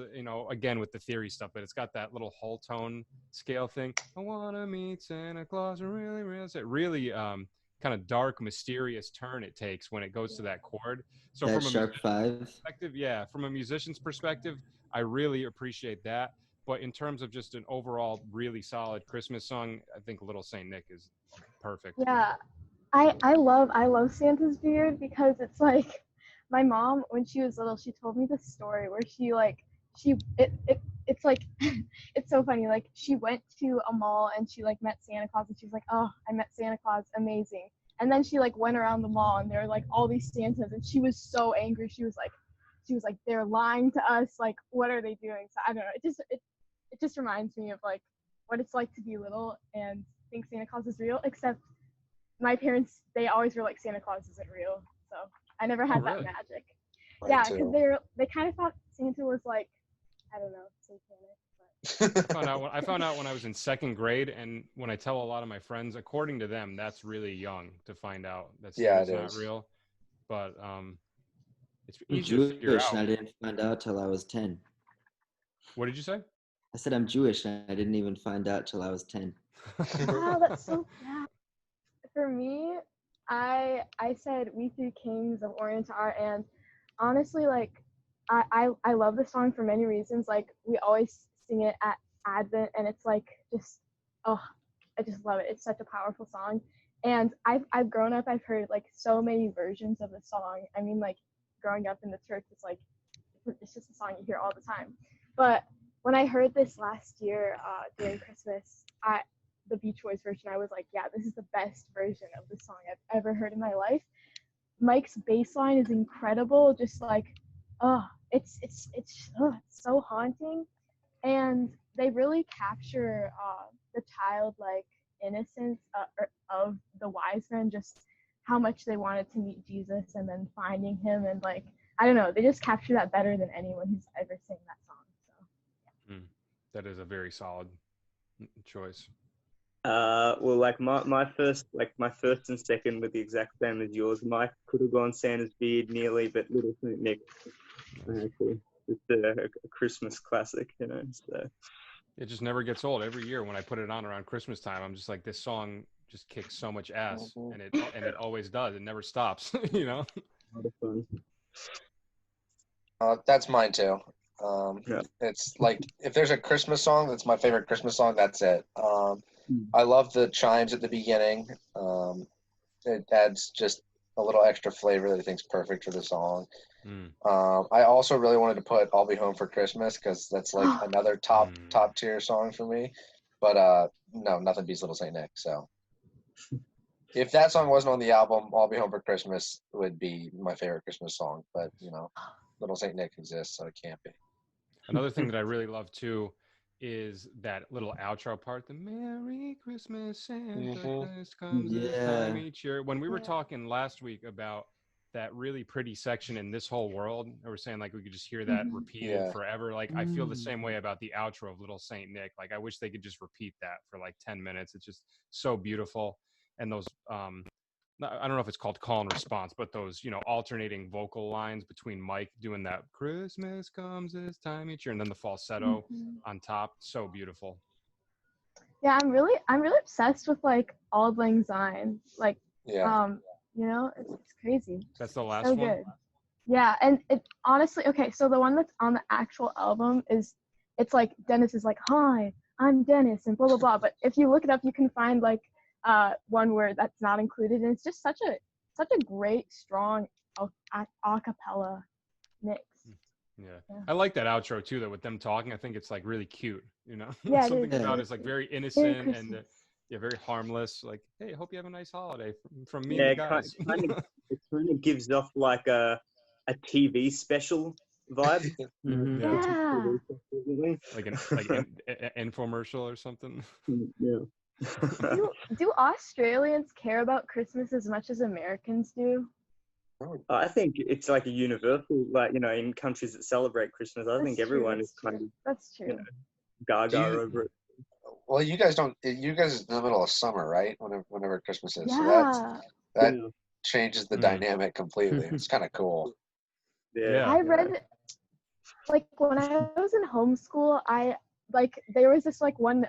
again with the theory stuff, but it's got that little whole tone scale thing. I want to meet Santa Claus, really, really, really kind of dark, mysterious turn it takes when it goes to that chord. So that from a sharp five perspective, from a musician's perspective, I really appreciate that. But in terms of just an overall really solid Christmas song, I think Little Saint Nick is perfect. Yeah. I love Santa's Beard because it's like my mom, when she was little, she told me this story where it's like it's so funny, like she went to a mall and she like met Santa Claus and she was like, oh, I met Santa Claus, amazing. And then she like went around the mall and there were like all these Santas and she was so angry. She was like they're lying to us, like what are they doing? So I don't know, it just reminds me of like what it's like to be little and think Santa Claus is real, except my parents, they always were like Santa Claus isn't real, so I never had that magic. Yeah, too. because they kind of thought Santa was like, I don't know, satanic. But I found out when I was in second grade, and when I tell a lot of my friends, according to them, that's really young to find out that Yeah, Santa's it not is. real. But it's I'm easy to figure Jewish, out. and I didn't find out till I was 10. What did you say? I said I'm Jewish, and I didn't even find out till I was 10. wow, that's so yeah. For me, I said "We Three Kings of Orient Are," and honestly, like I love the song for many reasons. Like we always sing it at Advent, and it's like just oh, I just love it. It's such a powerful song, and I've grown up. I've heard like so many versions of the song. I mean, like growing up in the church, it's just a song you hear all the time. But when I heard this last year during Christmas, the Beach Boys version, I was like, yeah, this is the best version of the song I've ever heard in my life. Mike's bass line is incredible, just like, it's so haunting, and they really capture the childlike innocence of the wise men, just how much they wanted to meet Jesus and then finding him, and like, I don't know, they just capture that better than anyone who's ever sang that song. So That is a very solid choice. Well, like my first and second were the exact same as yours. Mike could have gone Santa's Beard nearly, but Little Saint Nick, it's a Christmas classic, you know. So It just never gets old. Every year when I put it on around Christmas time, I'm just like, this song just kicks so much ass, and it always does. It never stops, you know. a lot of fun. That's mine too. Yeah. It's like if there's a Christmas song that's my favorite Christmas song, that's it. I love the chimes at the beginning. It adds just a little extra flavor that I think is perfect for the song. I also really wanted to put "I'll Be Home for Christmas" because that's like another top tier song for me. But no, nothing beats Little Saint Nick. So if that song wasn't on the album, "I'll Be Home for Christmas" would be my favorite Christmas song. But you know, Little Saint Nick exists, so it can't be. Another thing that I really love too is that little outro part, the Merry Christmas, Santa Claus comes this time each year. When we were talking last week about that really pretty section in This Whole World, I was saying like we could just hear that repeated forever. Like I feel the same way about the outro of Little Saint Nick. Like I wish they could just repeat that for like 10 minutes. It's just so beautiful. And those I don't know if it's called call and response, but those, you know, alternating vocal lines between Mike doing that Christmas comes this time each year, and then the falsetto on top. So beautiful. Yeah, I'm really obsessed with like Auld Lang Syne. Like, you know, it's crazy. That's the last so one. Good. Yeah, and it honestly, okay, so the one that's on the actual album it's like Dennis is like, "Hi, I'm Dennis," and blah blah blah. But if you look it up, you can find like one word that's not included, and it's just such a great, strong a cappella mix. Yeah, I like that outro too, though, with them talking. I think it's like really cute, you know. Yeah, Something about it's like very innocent and very harmless. Like, hey, hope you have a nice holiday from me and the guys. It kind of gives off like a TV special vibe. Yeah. Like an infomercial or something. Yeah. Do Australians care about Christmas as much as Americans do? I think it's like a universal, like, you know, in countries that celebrate Christmas, I think everyone is kind of, that's true. You know, gaga over it. Well, you guys don't. You guys in the middle of summer, right? Whenever Christmas is, yeah. so that changes the dynamic completely. It's kind of cool. Yeah. I read, like, when I was in homeschool, there was this like one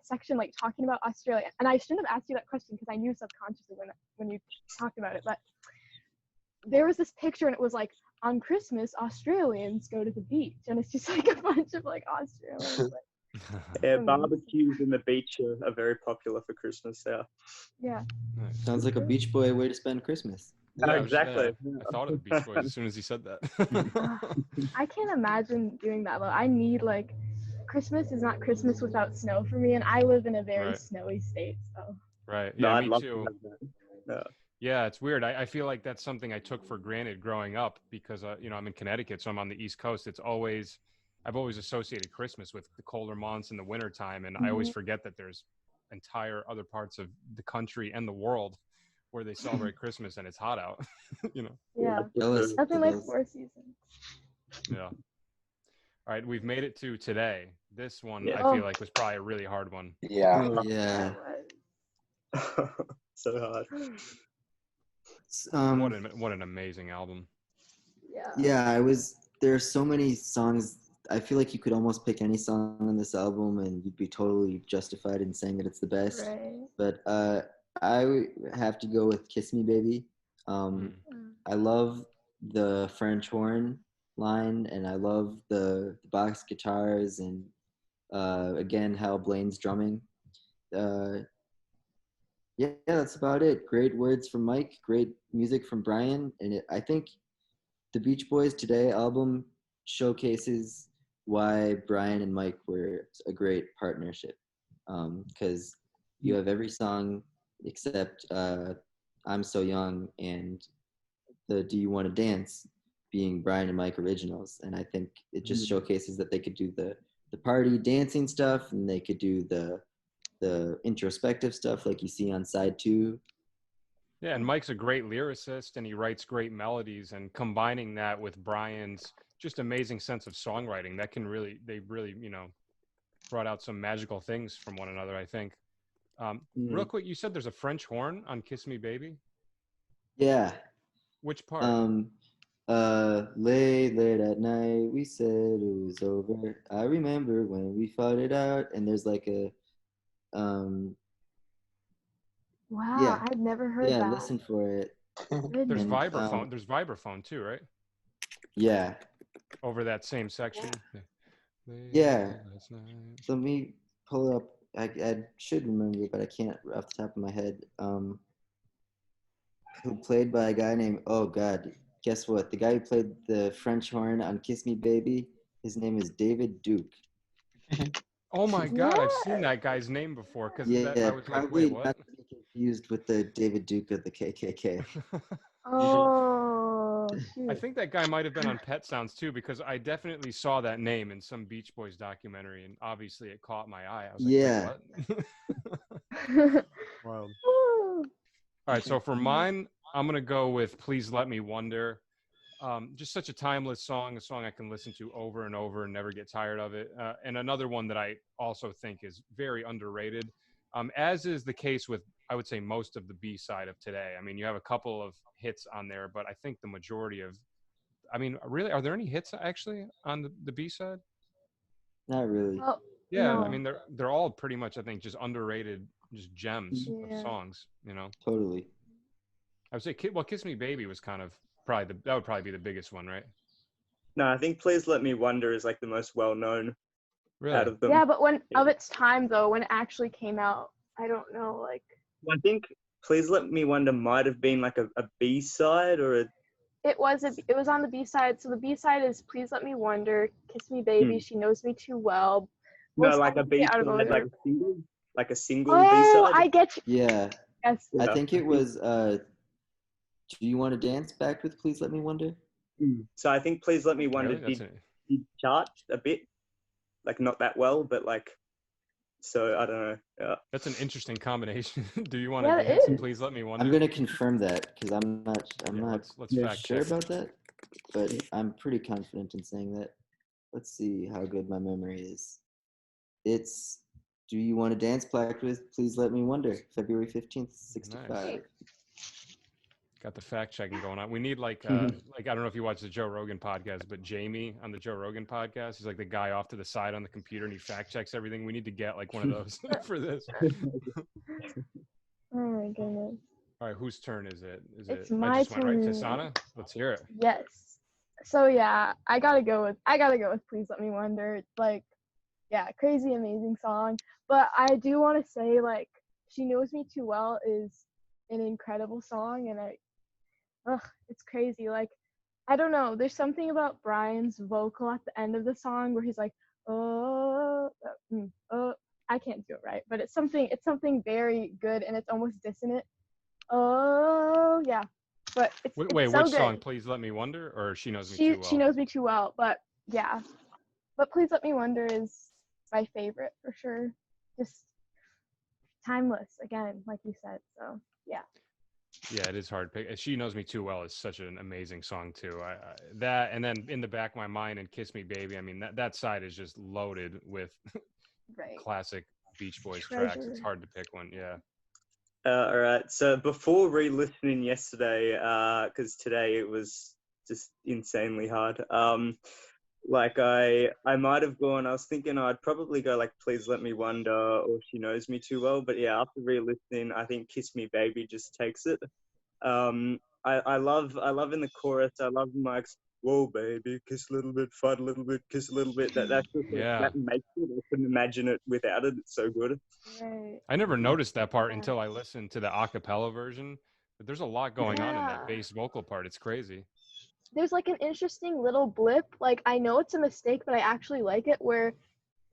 section like talking about Australia, and I shouldn't have asked you that question because I knew subconsciously when you talked about it, but there was this picture and it was like, on Christmas Australians go to the beach, and it's just like a bunch of like Australians. Yeah, barbecues and the beach are very popular for Christmas. Yeah. Sounds like a Beach Boy way to spend Christmas. Yeah, exactly. I thought of the Beach Boys as soon as he said that. I can't imagine doing that though. I need like, Christmas is not Christmas without snow for me, and I live in a very snowy state. So. Right. Yeah, I'd me love too. to have that. Yeah, it's weird. I feel like that's something I took for granted growing up because, you know, I'm in Connecticut, so I'm on the East Coast. I've always associated Christmas with the colder months and the winter time, and I always forget that there's entire other parts of the country and the world where they celebrate Christmas and it's hot out. You know. Yeah. Jealous Nothing of like those. 4 seasons. Yeah. All right, we've made it to today. This one Yeah. I feel like was probably a really hard one. Yeah. Yeah. So hard. What an amazing album. Yeah. Yeah, there are so many songs. I feel like you could almost pick any song on this album and you'd be totally justified in saying that it's the best. Right. But I have to go with Kiss Me Baby. I love the French horn line, and I love the box guitars, and again, Hal Blaine's drumming. Yeah, that's about it. Great words from Mike, great music from Brian, and I think the Beach Boys Today album showcases why Brian and Mike were a great partnership, because you have every song except I'm So Young and the Do You Want to Dance being Brian and Mike originals, and I think it just showcases that they could do the party dancing stuff, and they could do the introspective stuff like you see on side 2. Yeah, and Mike's a great lyricist, and he writes great melodies, and combining that with Brian's just amazing sense of songwriting, they really, you know, brought out some magical things from one another, I think. Real quick, you said there's a French horn on Kiss Me Baby? Yeah. Which part? Late at night, we said it was over. I remember when we fought it out, and there's like a Wow, yeah. I've never heard yeah, that. listen for it. There's And, vibraphone. There's vibraphone too, right? Yeah. Over that same section. Yeah. Let me pull it up. I should remember, but I can't off the top of my head. Who played by a guy named, oh God, guess what? The guy who played the French horn on Kiss Me Baby, his name is David Duke. Oh my God, I've seen that guy's name before. I was like, wait, what? Not to be confused with the David Duke of the KKK. Oh, I shoot. think that guy might have been on Pet Sounds too, because I definitely saw that name in some Beach Boys documentary, and obviously it caught my eye. I was like, Yeah. wait, what? Wild. All right, so for mine, I'm going to go with Please Let Me Wonder. Just such a timeless song, a song I can listen to over and over and never get tired of it. And another one that I also think is very underrated, as is the case with, I would say, most of the B-side of today. I mean, you have a couple of hits on there, but I think the majority of, I mean, really, are there any hits actually on the B-side? Not really. Well, Yeah, no. I mean, they're all pretty much, I think, just underrated, just gems of Yeah. songs, you know? Totally. I would say, well, Kiss Me Baby was kind of that would probably be the biggest one, right? No, I think Please Let Me Wonder is like the most well-known Really? out of them. Yeah, but of its time though, when it actually came out, I don't know, like. I think Please Let Me Wonder might have been like a B-side or a... It was on the B-side. So the B-side is Please Let Me Wonder, Kiss Me Baby, She Knows Me Too Well. No, like a Get Out of B-side, Order. like a single Oh, B-side. I get you. Yeah. Yes. I think it was Do You Want to Dance back with Please Let Me Wonder? So I think Please Let Me Wonder Really? did chart a bit, like not that well, but like, so I don't know. Yeah. That's an interesting combination. Do you want to Yeah, it dance? And is. Please Let Me Wonder. I'm gonna confirm that because I'm not Let's Yeah, fact sure check. about that, but I'm pretty confident in saying that. Let's see how good my memory is. It's Do You Want to Dance back with Please Let Me Wonder, February 15th, 65. Nice. Got the fact checking going on. We need like I don't know if you watch the Joe Rogan podcast, but Jamie on the Joe Rogan podcast, he's like the guy off to the side on the computer and he fact checks everything. We need to get like one of those for this. Oh my goodness. All right, whose turn is it? It's I my just went right to turn. Sana. Let's hear it. Yes. So yeah, I gotta go with Please Let Me Wonder. It's like, yeah, crazy amazing song. But I do want to say, like, She Knows Me Too Well is an incredible song, and it's crazy. Like, I don't know, there's something about Brian's vocal at the end of the song where he's like, I can't do it right, but it's something very good, and it's almost dissonant. Oh yeah, but it's Wait, so which good. song? Please Let Me Wonder, or She Knows Me Too Well? She Knows Me Too Well, but yeah, but Please Let Me Wonder is my favorite for sure. Just timeless again, like you said. So yeah. Yeah, it is hard to pick. She Knows Me Too Well is such an amazing song too. That, and then In the Back of My Mind and Kiss Me Baby. I mean, that side is just loaded with Right. classic Beach Boys tracks. It's Treasure. hard to pick one. Yeah. All right. So before re-listening yesterday, because today it was just insanely hard. Like I might have gone. I was thinking I'd probably go like Please Let Me Wonder or She Knows Me Too Well. But yeah, after re-listening, I think Kiss Me Baby just takes it. I love in the chorus. I love Mike's "Whoa baby, kiss a little bit, fight a little bit, kiss a little bit." That's just Yeah. that makes it. I couldn't imagine it without it. It's so good. Right. I never noticed that part Yeah. until I listened to the a cappella version. But there's a lot going on in that Yeah. bass vocal part. It's crazy. There's like an interesting little blip. Like I know it's a mistake, but I actually like it where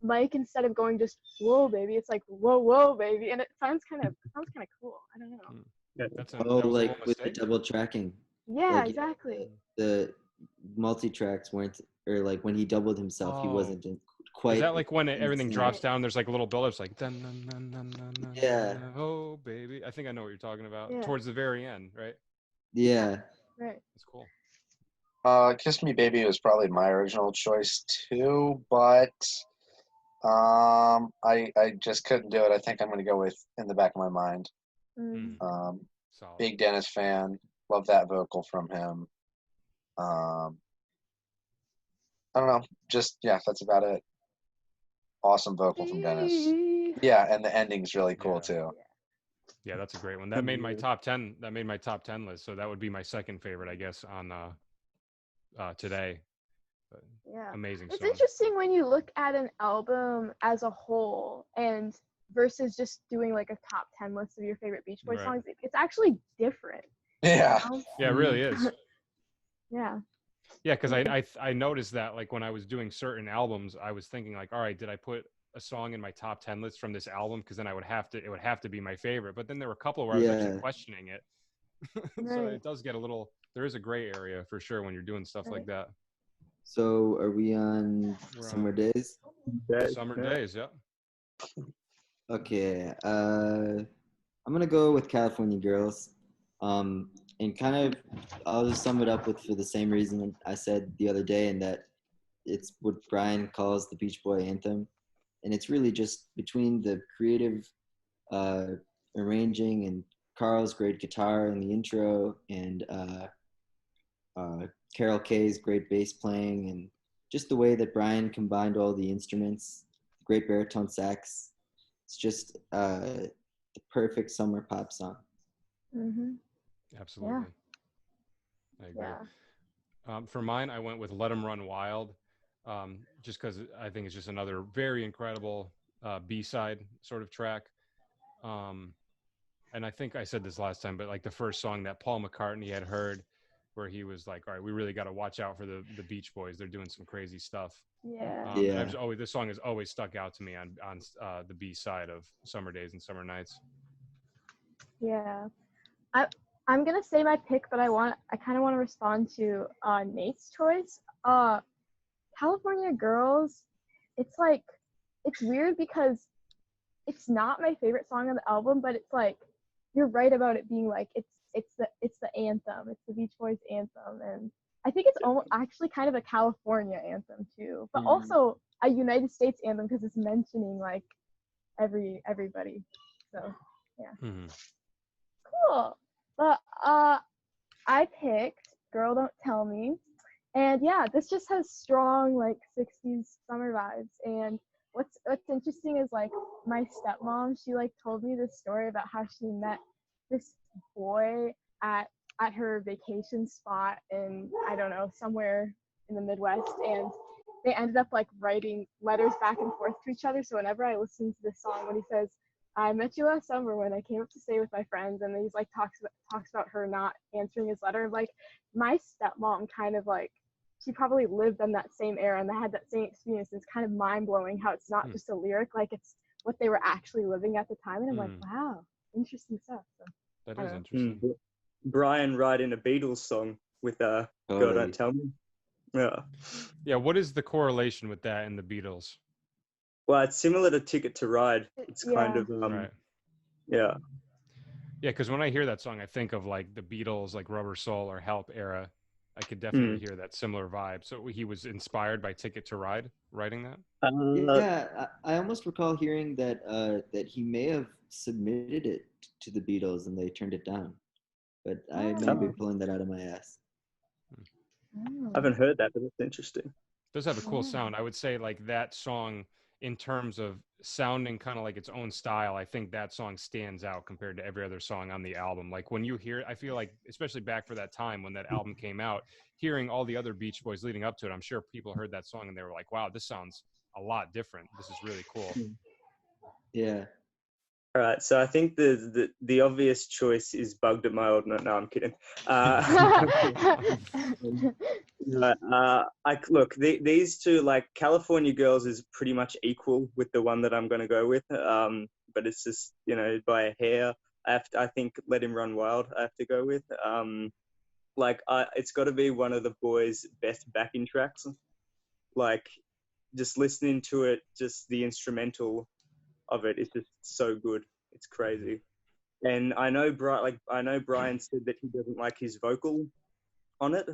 Mike, instead of going just "whoa baby," it's like "whoa whoa baby," and it sounds kind of cool. I don't know. Yeah. That Oh, was a like little with the mistake. double tracking. Yeah, Like, exactly. The multi-tracks weren't, or like when he doubled himself, he Oh. wasn't quite. Is that like when everything insane. drops down? There's like little buildups, like dun, dun, dun, dun, dun, dun, Yeah. dun, oh baby. I think I know what you're talking about. Yeah. Towards the very end, right? Yeah. Right. That's cool. Kiss Me Baby was probably my original choice too, but I just couldn't do it. I think I'm going to go with In the Back of My Mind. Mm. Solid. Big Dennis fan. Love that vocal from him. I don't know. Just, yeah, that's about it. Awesome vocal from Dennis. Yeah, and the ending's really cool Yeah. too. Yeah, that's a great one. That made my top 10. That made my top 10 list. So that would be my second favorite, I guess, on today. But Yeah. amazing It's song. interesting when you look at an album as a whole and versus just doing like a top 10 list of your favorite Beach Boys Right. songs. It's actually different. Yeah. You know? Yeah, it really is. Yeah. Yeah, because I noticed that like when I was doing certain albums, I was thinking like, all right, did I put a song in my top 10 list from this album? Because then it would have to be my favorite. But then there were a couple where I was actually questioning it. So Right. it does get there is a gray area for sure when you're doing stuff like that. So are we on We're Summer on Days? Summer Days, yeah. Okay. I'm gonna go with California Girls. And kind of, I'll just sum it up with for the same reason I said the other day, and that it's what Brian calls the Beach Boy anthem, and it's really just between the creative arranging and Carl's great guitar in the intro, and Carol Kay's great bass playing, and just the way that Brian combined all the instruments, great baritone sax. It's just the perfect summer pop song. Mm-hmm. Absolutely. Yeah. I agree. Yeah. For mine, I went with Let 'Em Run Wild, just because I think it's just another very incredible B-side sort of track. And I think I said this last time, but like the first song that Paul McCartney had heard where he was like, all right, we really got to watch out for the Beach Boys. They're doing some crazy stuff. Yeah. And this song has always stuck out to me on the B side of Summer Days and Summer Nights. Yeah. I'm gonna say my pick, but I kind of want to respond to Nate's choice. California Girls. It's like, it's weird because it's not my favorite song on the album, but it's like, you're right about it being like it's the anthem. It's the Beach Boys anthem, and I think it's almost actually kind of a California anthem too, but also a United States anthem because it's mentioning like everybody. So yeah. Mm-hmm. Cool. But I picked Girl Don't Tell Me. And yeah, this just has strong like 60s summer vibes. And what's interesting is like my stepmom, she like told me this story about how she met this boy at her vacation spot in, I don't know, somewhere in the Midwest, and they ended up like writing letters back and forth to each other. So whenever I listen to this song, when he says, I met you last summer when I came up to stay with my friends, and then he's like talks about her not answering his letter. Like my stepmom kind of like, she probably lived in that same era and they had that same experience. It's kind of mind blowing how it's not just a lyric, like it's what they were actually living at the time. And I'm like, wow, interesting stuff. So, that is interesting. Brian writing a Beatles song with Girl Don't Tell Me. Yeah. Yeah, what is the correlation with that and the Beatles? Well, it's similar to Ticket to Ride. It's kind of right. Yeah. Yeah, because when I hear that song, I think of like the Beatles, like Rubber Soul or Help era. I could definitely hear that similar vibe. So he was inspired by Ticket to Ride, writing that. Yeah, I almost recall hearing that that he may have submitted it to the Beatles and they turned it down, but I may be pulling that out of my ass. I haven't heard that, but it's interesting. It does have a cool sound. I would say like that song, in terms of sounding kind of like its own style, I think that song stands out compared to every other song on the album. Like when you hear, I feel like, especially back for that time when that album came out, hearing all the other Beach Boys leading up to it, I'm sure people heard that song and they were like, wow, this sounds a lot different. This is really cool. Yeah. All right, so I think the obvious choice is Bugged at My Old... No, I'm kidding. These two, like California Girls is pretty much equal with the one that I'm going to go with, but it's just, by a hair. I think Let Him Run Wild I have to go with. It's got to be one of the Boys' best backing tracks. Like, just listening to it, just the instrumental of it is just so good. It's crazy. And I know Brian said that he doesn't like his vocal on it,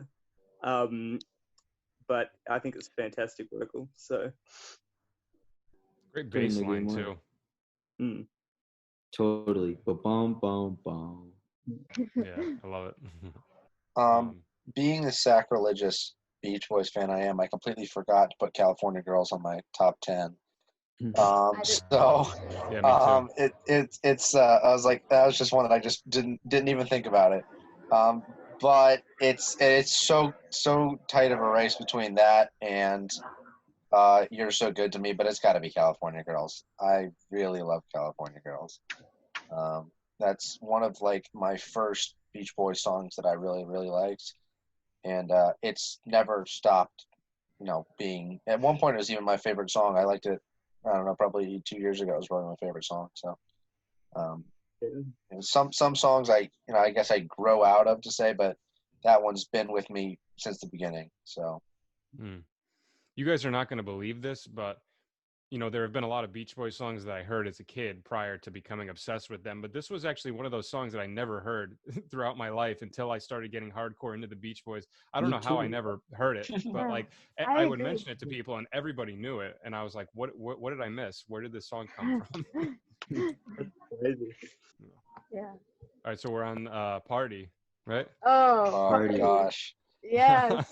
but I think it's fantastic vocal. So great bass line too. Totally. Ba-bum, bum, bum. Yeah, I love it. Being the sacrilegious Beach Boys fan I am, I completely forgot to put California Girls on my top 10. Yeah, me too. It's I was like, that was just one that I just didn't even think about it. But it's so tight of a race between that and You're So Good to Me, but it's got to be California Girls. I really love California Girls. That's one of like my first Beach Boys songs that I really, really liked, and it's never stopped, being. At one point, it was even my favorite song. I liked it. I don't know, probably 2 years ago. It was probably my favorite song. So, some songs I guess I grow out of to say, but that one's been with me since the beginning. So, you guys are not going to believe this, but there have been a lot of Beach Boys songs that I heard as a kid prior to becoming obsessed with them. But this was actually one of those songs that I never heard throughout my life until I started getting hardcore into the Beach Boys. I don't know how I never heard it, but like I would mention it to people and everybody knew it. And I was like, what did I miss? Where did this song come from? Crazy. Yeah. All right. So we're on Party, right? Oh, Party. Gosh. Yes.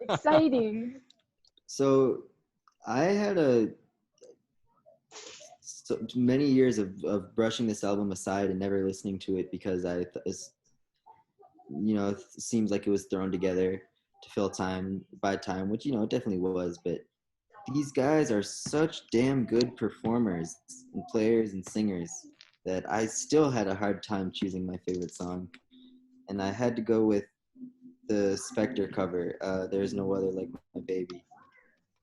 Exciting. So I had many years of brushing this album aside and never listening to it because it seems like it was thrown together to fill time by time, which, it definitely was. But these guys are such damn good performers and players and singers that I still had a hard time choosing my favorite song. And I had to go with the Spectre cover, There's No Other Like My Baby.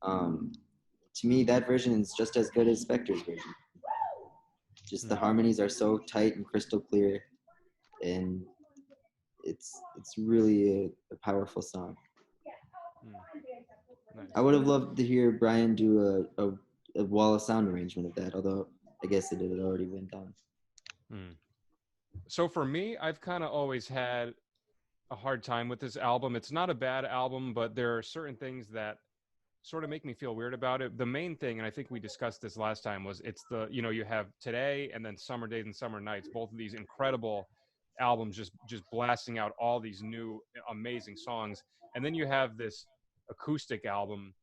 To me, that version is just as good as Spectre's version. Just the harmonies are so tight and crystal clear, and it's really a powerful song. Nice. I would have loved to hear Brian do a wall of sound arrangement of that, although I guess it had already been done. So for me, I've kind of always had a hard time with this album. It's not a bad album, but there are certain things that sort of make me feel weird about it. The main thing, and I think we discussed this last time, was it's the, you have Today and then Summer Days and Summer Nights, both of these incredible albums just blasting out all these new amazing songs. And then you have this acoustic album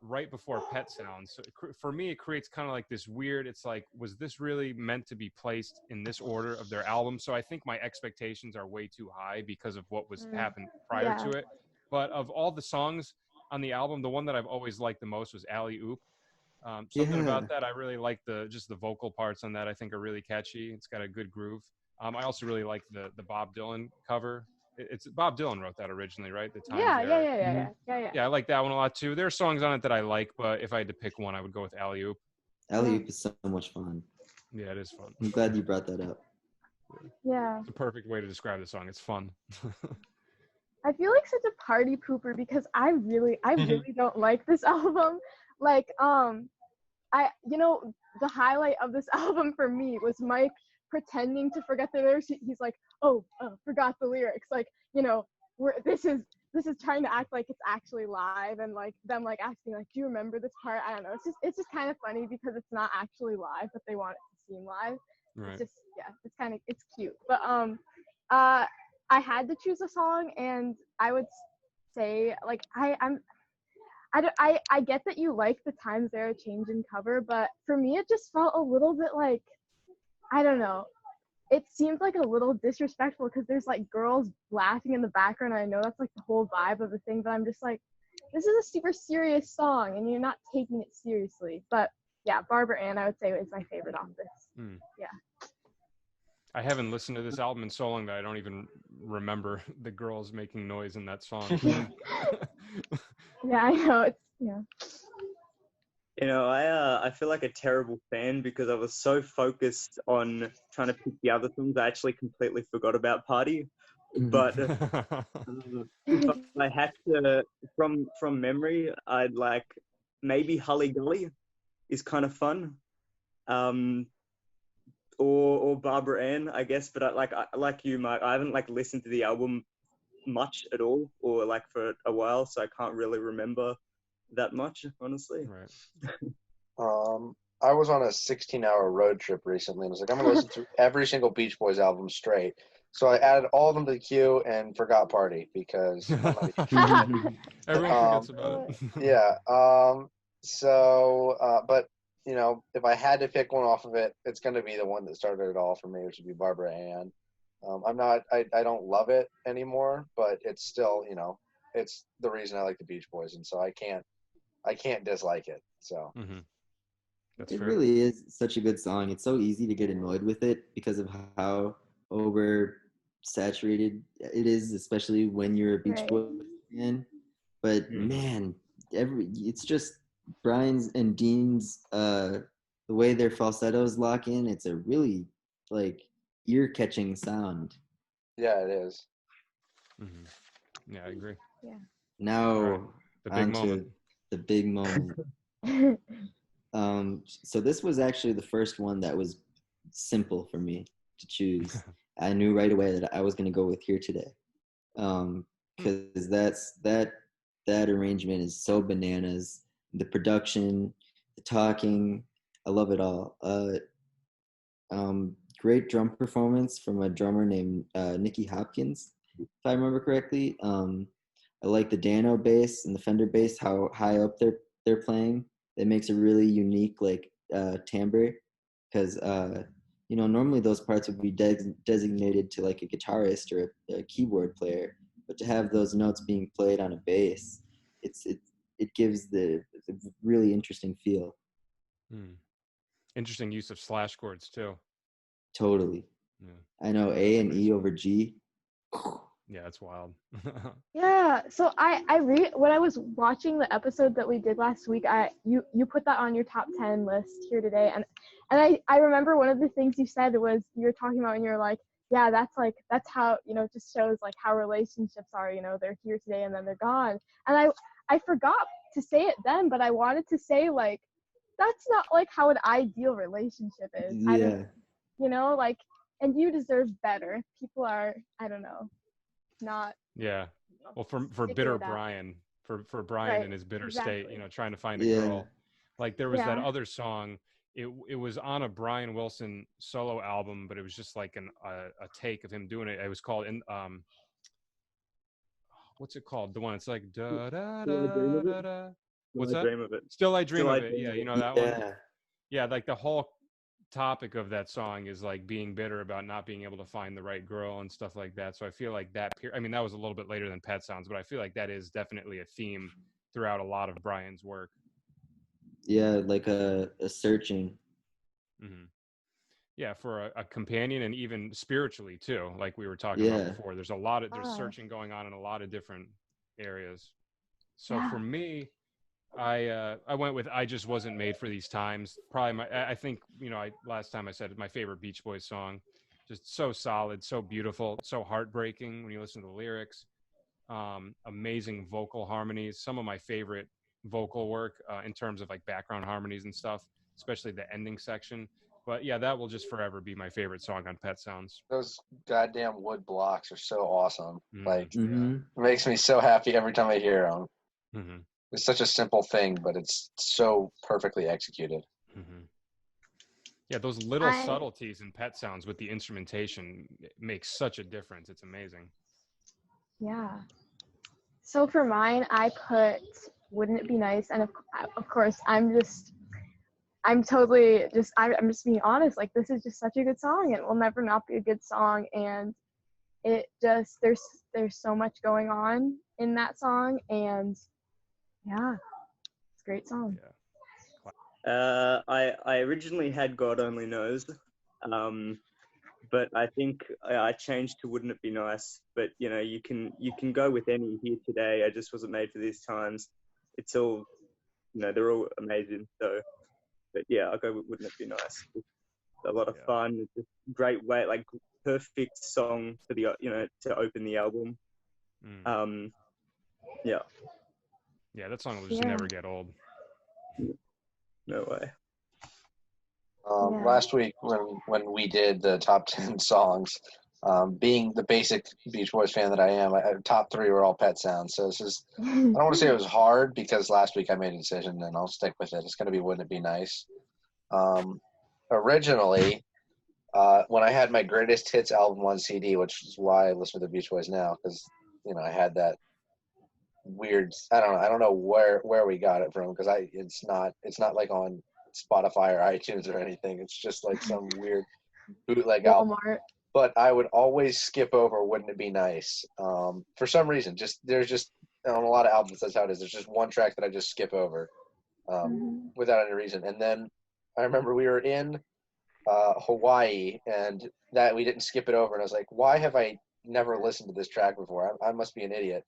right before Pet Sounds. So for me, it creates kind of like this weird, it's like, was this really meant to be placed in this order of their album? So I think my expectations are way too high because of what was happened prior to it. But of all the songs on the album, the one that I've always liked the most was Alley Oop. Something about that, I really like the vocal parts on that. I think are really catchy. It's got a good groove. I also really like the Bob Dylan cover. It's Bob Dylan wrote that originally, right? The Times Era. Yeah, I like that one a lot too. There are songs on it that I like, but if I had to pick one, I would go with Alley Oop. Alley Oop is so much fun. Yeah, it is fun. I'm glad you brought that up. Yeah. It's the perfect way to describe the song. It's fun. I feel like such a party pooper because I really don't like this album. Like, the highlight of this album for me was Mike pretending to forget the lyrics. He's like, oh, forgot the lyrics. Like, you know, this is trying to act like it's actually live, and like them like asking like, do you remember this part? I don't know. It's just kind of funny because it's not actually live, but they want it to seem live. Right. It's just, yeah, it's cute. But I had to choose a song, and I would say like I get that you like the Times Era change in cover, but for me it just felt a little bit like, I don't know. It seemed like a little disrespectful because there's like girls laughing in the background. I know that's like the whole vibe of the thing, but I'm just like, this is a super serious song and you're not taking it seriously. But yeah, Barbara Ann, I would say, is my favorite off this. Yeah. I haven't listened to this album in so long that I don't even remember the girls making noise in that song. Yeah, I know. It's, yeah. You know, I feel like a terrible fan because I was so focused on trying to pick the other songs, I actually completely forgot about Party. But if I had to, from memory, I'd like maybe Hully Gully is kind of fun, or Barbara Ann, I guess. But like you, Mike, I haven't like listened to the album much at all, or like for a while, so I can't really remember that much, honestly. Right. I was on a 16-hour road trip recently and was like, I'm going to listen to every single Beach Boys album straight. So I added all of them to the queue and forgot Party because I'm not even Everyone forgets about it. Yeah. But, you know, if I had to pick one off of it, it's going to be the one that started it all for me, which would be Barbara Ann. I don't love it anymore, but it's still, you know, it's the reason I like the Beach Boys. And so I can't dislike it. So. Mm-hmm. That's it fair. really is such a good song. It's so easy to get annoyed with it because of how oversaturated it is, especially when you're a Beach Boys fan. But man, it's just Brian's and Dean's the way their falsettos lock in. It's a really like ear-catching sound. Yeah, it is. Mm-hmm. Yeah, I agree. Yeah. Now right. The big moment. The big moment. So this was actually the first one that was simple for me to choose. I knew right away that I was going to go with Here Today, because that arrangement is so bananas. The production, the talking, I love it all. Great drum performance from a drummer named Nicky Hopkins, if I remember correctly. I like the Dano bass and the Fender bass, how high up they're playing. It makes a really unique like timbre, because you know, normally those parts would be designated to like a guitarist or a keyboard player, but to have those notes being played on a bass, it gives the really interesting feel. Interesting use of slash chords too. Totally. Yeah. I know A and E over G. Yeah, that's wild. Yeah, so when I was watching the episode that we did last week, you put that on your top 10 list Here Today, and I remember one of the things you said was, you were talking about, and you're like, yeah, that's how, you know, it just shows like how relationships are, you know, they're here today and then they're gone. And I forgot to say it then, but I wanted to say, like, that's not like how an ideal relationship is. Yeah. You know, like, and you deserve better. People are, I don't know, not. Yeah. Well, for bitter Brian, for Brian in his bitter state, you know, trying to find a girl. Like there was that other song. It was on a Brian Wilson solo album, but it was just like a take of him doing it. It was called what's it called? The one it's like da da da da da. What's that? Dream of it. Still I Dream of It. Yeah, you know that one. Yeah, like the whole topic of that song is like being bitter about not being able to find the right girl and stuff like that. So I feel like that I mean, that was a little bit later than Pet Sounds, but I feel like that is definitely a theme throughout a lot of Brian's work. Yeah, like a searching. Mm-hmm. Yeah, for a companion, and even spiritually too, like we were talking about before. There's there's searching going on in a lot of different areas. So for me, I went with I Just Wasn't Made for These Times. Probably I think, you know, last time I said my favorite Beach Boys song. Just so solid, so beautiful, so heartbreaking when you listen to the lyrics. Amazing vocal harmonies. Some of my favorite vocal work in terms of like background harmonies and stuff, especially the ending section. But yeah, that will just forever be my favorite song on Pet Sounds. Those goddamn wood blocks are so awesome. Like, Mhm. it makes me so happy every time I hear them. Mm-hmm. It's such a simple thing, but it's so perfectly executed. Mm-hmm. Yeah, those little subtleties in Pet Sounds with the instrumentation makes such a difference. It's amazing. Yeah. So for mine, I put Wouldn't It Be Nice? And of course, I'm just being honest. Like, this is just such a good song, and it will never not be a good song. And it just, there's so much going on in that song, and yeah, it's a great song. Yeah. I originally had God Only Knows, but I think I changed to Wouldn't It Be Nice? But you know, you can go with any here today. I just wasn't made for these times. It's all, you know, they're all amazing. So, but yeah, I'll go with Wouldn't It Be Nice? It's a lot of fun. It's a great way, like perfect song for the, you know, to open the album. Yeah. Yeah, that song will just never get old. No way. Last week when we did the top 10 songs, being the basic Beach Boys fan that I am, top 3 were all Pet Sounds. So this is, I don't want to say it was hard because last week I made a decision and I'll stick with it. It's going to be Wouldn't It Be Nice? Originally, when I had my greatest hits album on CD, which is why I listen to the Beach Boys now, because, you know, I had that weird, I don't know where we got it from, because it's not like on Spotify or iTunes or anything. It's just like some weird bootleg album. But I would always skip over Wouldn't It Be Nice? For some reason, there's just on a lot of albums that's how it is. There's just one track that I just skip over without any reason. And then I remember we were in Hawaii, and that we didn't skip it over. And I was like, why have I never listened to this track before? I must be an idiot.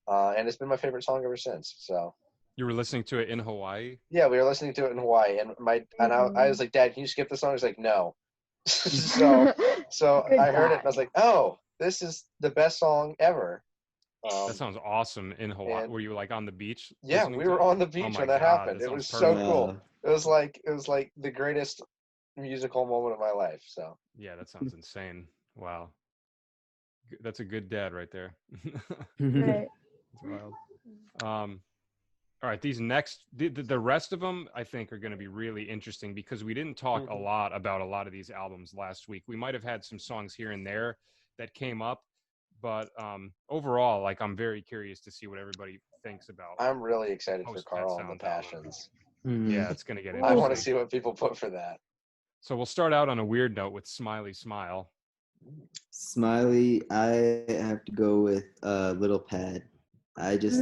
And it's been my favorite song ever since. So. You were listening to it in Hawaii? Yeah, we were listening to it in Hawaii, and I was like, Dad, can you skip the song? He's like, no. so I heard it, and I was like, oh, this is the best song ever. That sounds awesome in Hawaii. Were you like on the beach? Yeah, we were on the beach when that happened. It was so cool. It was like the greatest musical moment of my life. So. Yeah, that sounds insane. Wow. That's a good dad right there. Right. That's wild. All right, these next, the rest of them, I think, are going to be really interesting because we didn't talk a lot about a lot of these albums last week. We might have had some songs here and there that came up, but overall, like, I'm very curious to see what everybody thinks about. I'm really excited for Carl and the Passions. Yeah, it's going to get interesting. I want to see what people put for that. So we'll start out on a weird note with Smiley Smile. Smiley, I have to go with Little Pad. I just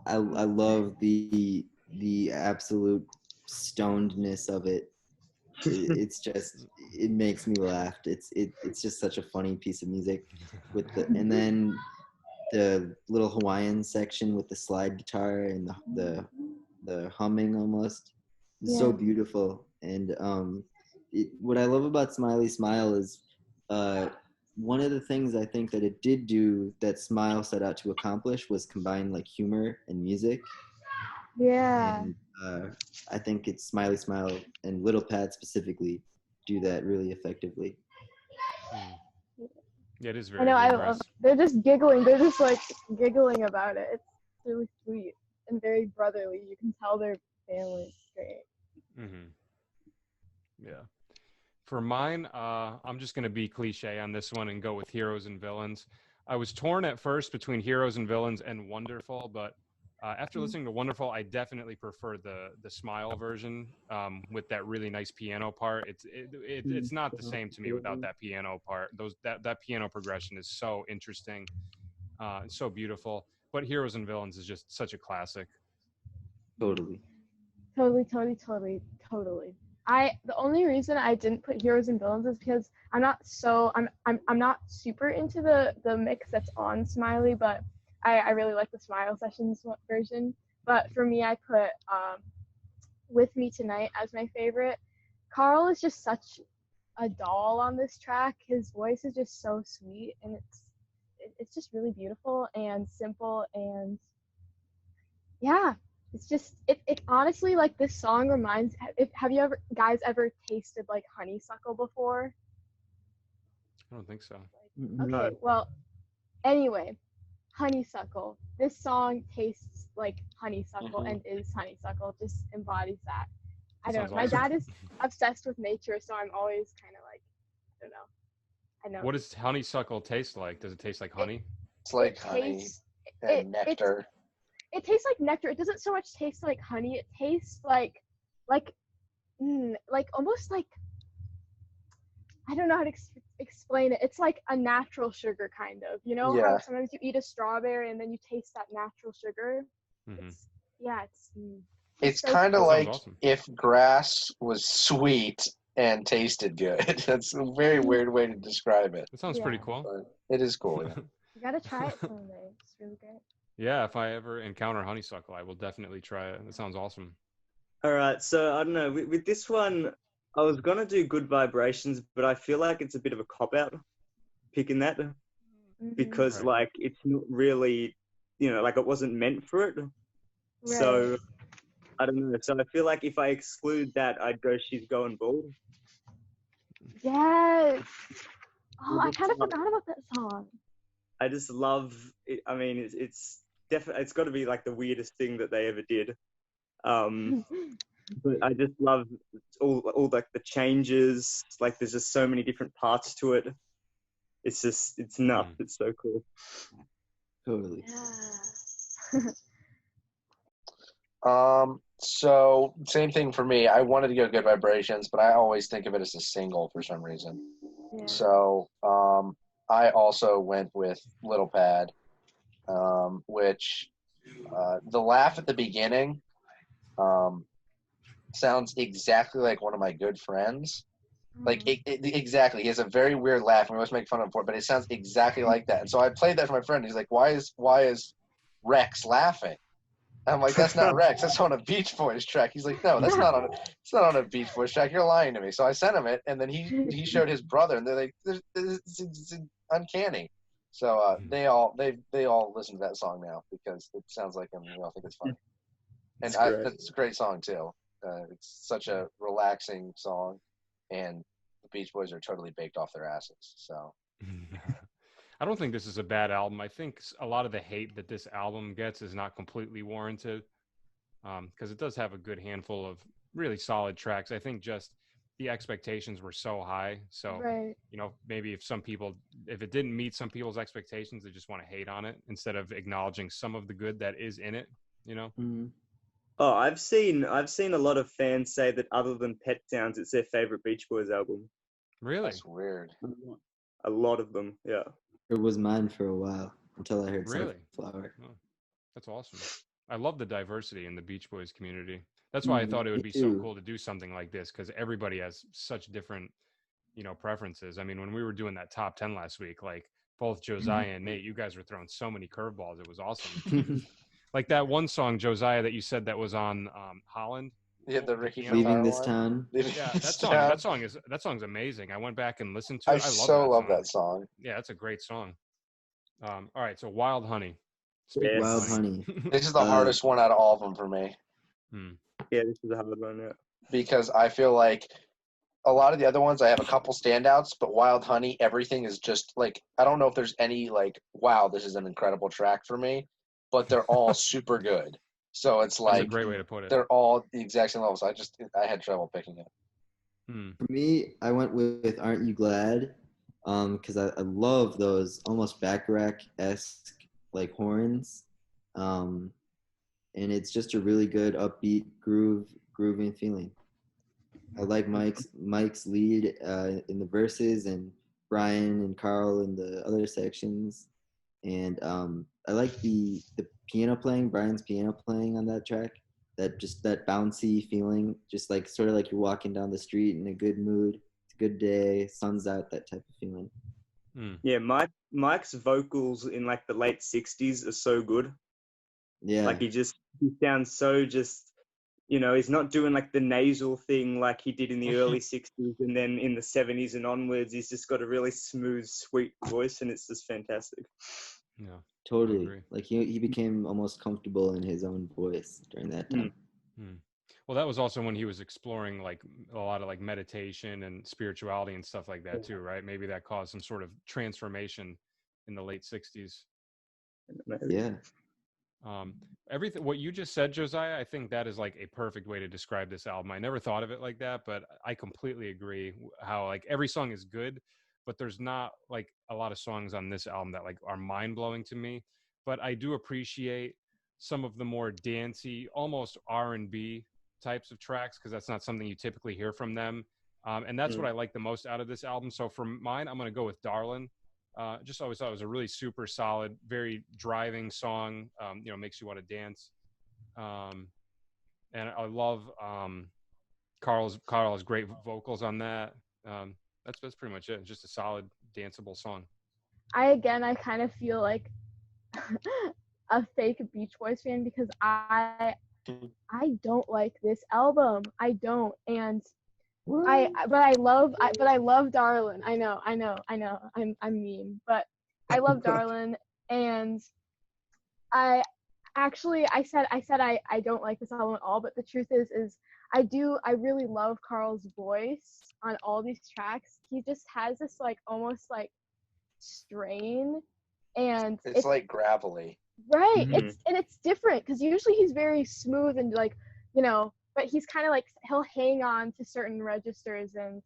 I love the absolute stonedness of it. It's just, it makes me laugh. It's just such a funny piece of music and then the little Hawaiian section with the slide guitar and the humming almost. It's so beautiful. And what I love about Smiley Smile is one of the things I think that it did do that Smile set out to accomplish was combine like humor and music. Yeah. And I think it's Smiley Smile and Little Pad specifically do that really effectively. Yeah, it is very. I know. I love. They're just giggling. They're just like giggling about it. It's really sweet and very brotherly. You can tell they're family. It's great. Yeah. For mine, I'm just going to be cliche on this one and go with Heroes and Villains. I was torn at first between Heroes and Villains and Wonderful, but after listening to Wonderful, I definitely prefer the Smile version with that really nice piano part. It's not the same to me without that piano part. That piano progression is so interesting and so beautiful. But Heroes and Villains is just such a classic. Totally. The only reason I didn't put Heroes and Villains is because I'm not super into the mix that's on Smiley, but I really like the Smile Sessions version. But for me, I put With Me Tonight as my favorite. Carl is just such a doll on this track. His voice is just so sweet, and it's just really beautiful and simple, and yeah, it's just it honestly, like, this song reminds. Have you guys ever tasted like honeysuckle before? I don't think so. Okay, well, anyway, honeysuckle. This song tastes like honeysuckle and is honeysuckle. Just embodies that. I don't know. My dad is obsessed with nature, so I'm always kind of like, I don't know. I know. What does honeysuckle taste like? Does it taste like honey? It's like honey and nectar. It tastes like nectar. It doesn't so much taste like honey. It tastes like almost like, I don't know how to explain it. It's like a natural sugar, kind of. You know how sometimes you eat a strawberry and then you taste that natural sugar? Mm-hmm. It's so kind of cool. like awesome. if grass was sweet and tasted good. That's a very weird way to describe it. That sounds pretty cool. But it is cool. Yeah. You gotta try it someday. It's really great. Yeah, if I ever encounter honeysuckle, I will definitely try it. That sounds awesome. All right, so I don't know. With this one, I was gonna do Good Vibrations, but I feel like it's a bit of a cop-out picking that because like it's not really, like it wasn't meant for it. Right. So I don't know. So I feel like if I exclude that, I'd go She's Going Bald. Yes. Oh, I kind of forgot about that song. I just love it. I mean, it's definitely, it's got to be like the weirdest thing that they ever did. But I just love all like the changes. Like there's just so many different parts to it. It's nuts. It's so cool. Totally. Yeah. So same thing for me. I wanted to go Good Vibrations, but I always think of it as a single for some reason. Yeah. So, I also went with Little Pad, which, the laugh at the beginning, sounds exactly like one of my good friends. Like, exactly. He has a very weird laugh, and we always make fun of him for it, but it sounds exactly like that. And so I played that for my friend. He's like, why is Rex laughing? I'm like, that's not Rex. That's on a Beach Boys track. He's like, no, it's not on a Beach Boys track. You're lying to me. So I sent him it, and then he showed his brother, and they're like, it's uncanny. So they all listen to that song now because it sounds like them. I think it's fun. And it's a great song too. It's such a relaxing song, and the Beach Boys are totally baked off their asses. So. I don't think this is a bad album. I think a lot of the hate that this album gets is not completely warranted, because it does have a good handful of really solid tracks. I think just the expectations were so high. So, maybe if it didn't meet some people's expectations, they just want to hate on it instead of acknowledging some of the good that is in it, Mm-hmm. Oh, I've seen a lot of fans say that other than Pet Sounds, it's their favorite Beach Boys album. Really? That's weird. A lot of them, yeah. It was mine for a while until I heard Sunflower. Oh, that's awesome. I love the diversity in the Beach Boys community. That's why I thought it would be so cool to do something like this, because everybody has such different, preferences. I mean, when we were doing that top 10 last week, like both Josiah and Nate, you guys were throwing so many curveballs. It was awesome. Like that one song, Josiah, that you said that was on Holland. Yeah, the Ricky Leaving This Town. Yeah, that song's amazing. I went back and listened to it. I love that song. Yeah, that's a great song. All right, so Wild Honey. Wild Honey. This is the hardest one out of all of them for me. Yeah, this is a hard one, yeah. Because I feel like a lot of the other ones, I have a couple standouts, but Wild Honey, everything is just like, I don't know if there's any like, wow, this is an incredible track for me, but they're all super good. So it's like, that's a great way to put it. They're all the exact same levels. I had trouble picking it. For me, I went with Aren't You Glad? Because I love those almost Bacharach-esque like horns. And it's just a really good upbeat grooving feeling. I like Mike's lead in the verses, and Brian and Carl in the other sections. And I like the piano playing, Brian's piano playing on that track. That bouncy feeling, just like sort of like you're walking down the street in a good mood. It's a good day, sun's out, that type of feeling. Yeah, Mike's vocals in like the late 60s are so good. Yeah. Like he sounds so just, he's not doing like the nasal thing like he did in the early 60s, and then in the 70s and onwards, he's just got a really smooth, sweet voice, and it's just fantastic. Yeah. Totally. agree. Like he became almost comfortable in his own voice during that time. Well, that was also when he was exploring like a lot of like meditation and spirituality and stuff like that too, right? Maybe that caused some sort of transformation in the late 60s. Yeah. Everything what you just said, Josiah, I think that is like a perfect way to describe this album. I never thought of it like that, but I completely agree how like every song is good, but there's not like a lot of songs on this album that like are mind-blowing to me. But I do appreciate some of the more dancey, almost R&B types of tracks, because that's not something you typically hear from them. And that's what I like the most out of this album. So for mine, I'm going to go with Darlin'. Just always thought it was a really super solid, very driving song. Makes you want to dance. And I love Carl's great vocals on that. That's pretty much it. Just a solid danceable song. I kind of feel like a fake Beach Boys fan because I don't like this album. I don't, and I love Darlin'. I know. I'm mean, but I love Darlin', and I said I don't like this album at all. But the truth is I really love Carl's voice on all these tracks. He just has this like almost like strain, and it's like gravelly. Right. It's different because usually he's very smooth and like, but he's kind of like he'll hang on to certain registers, and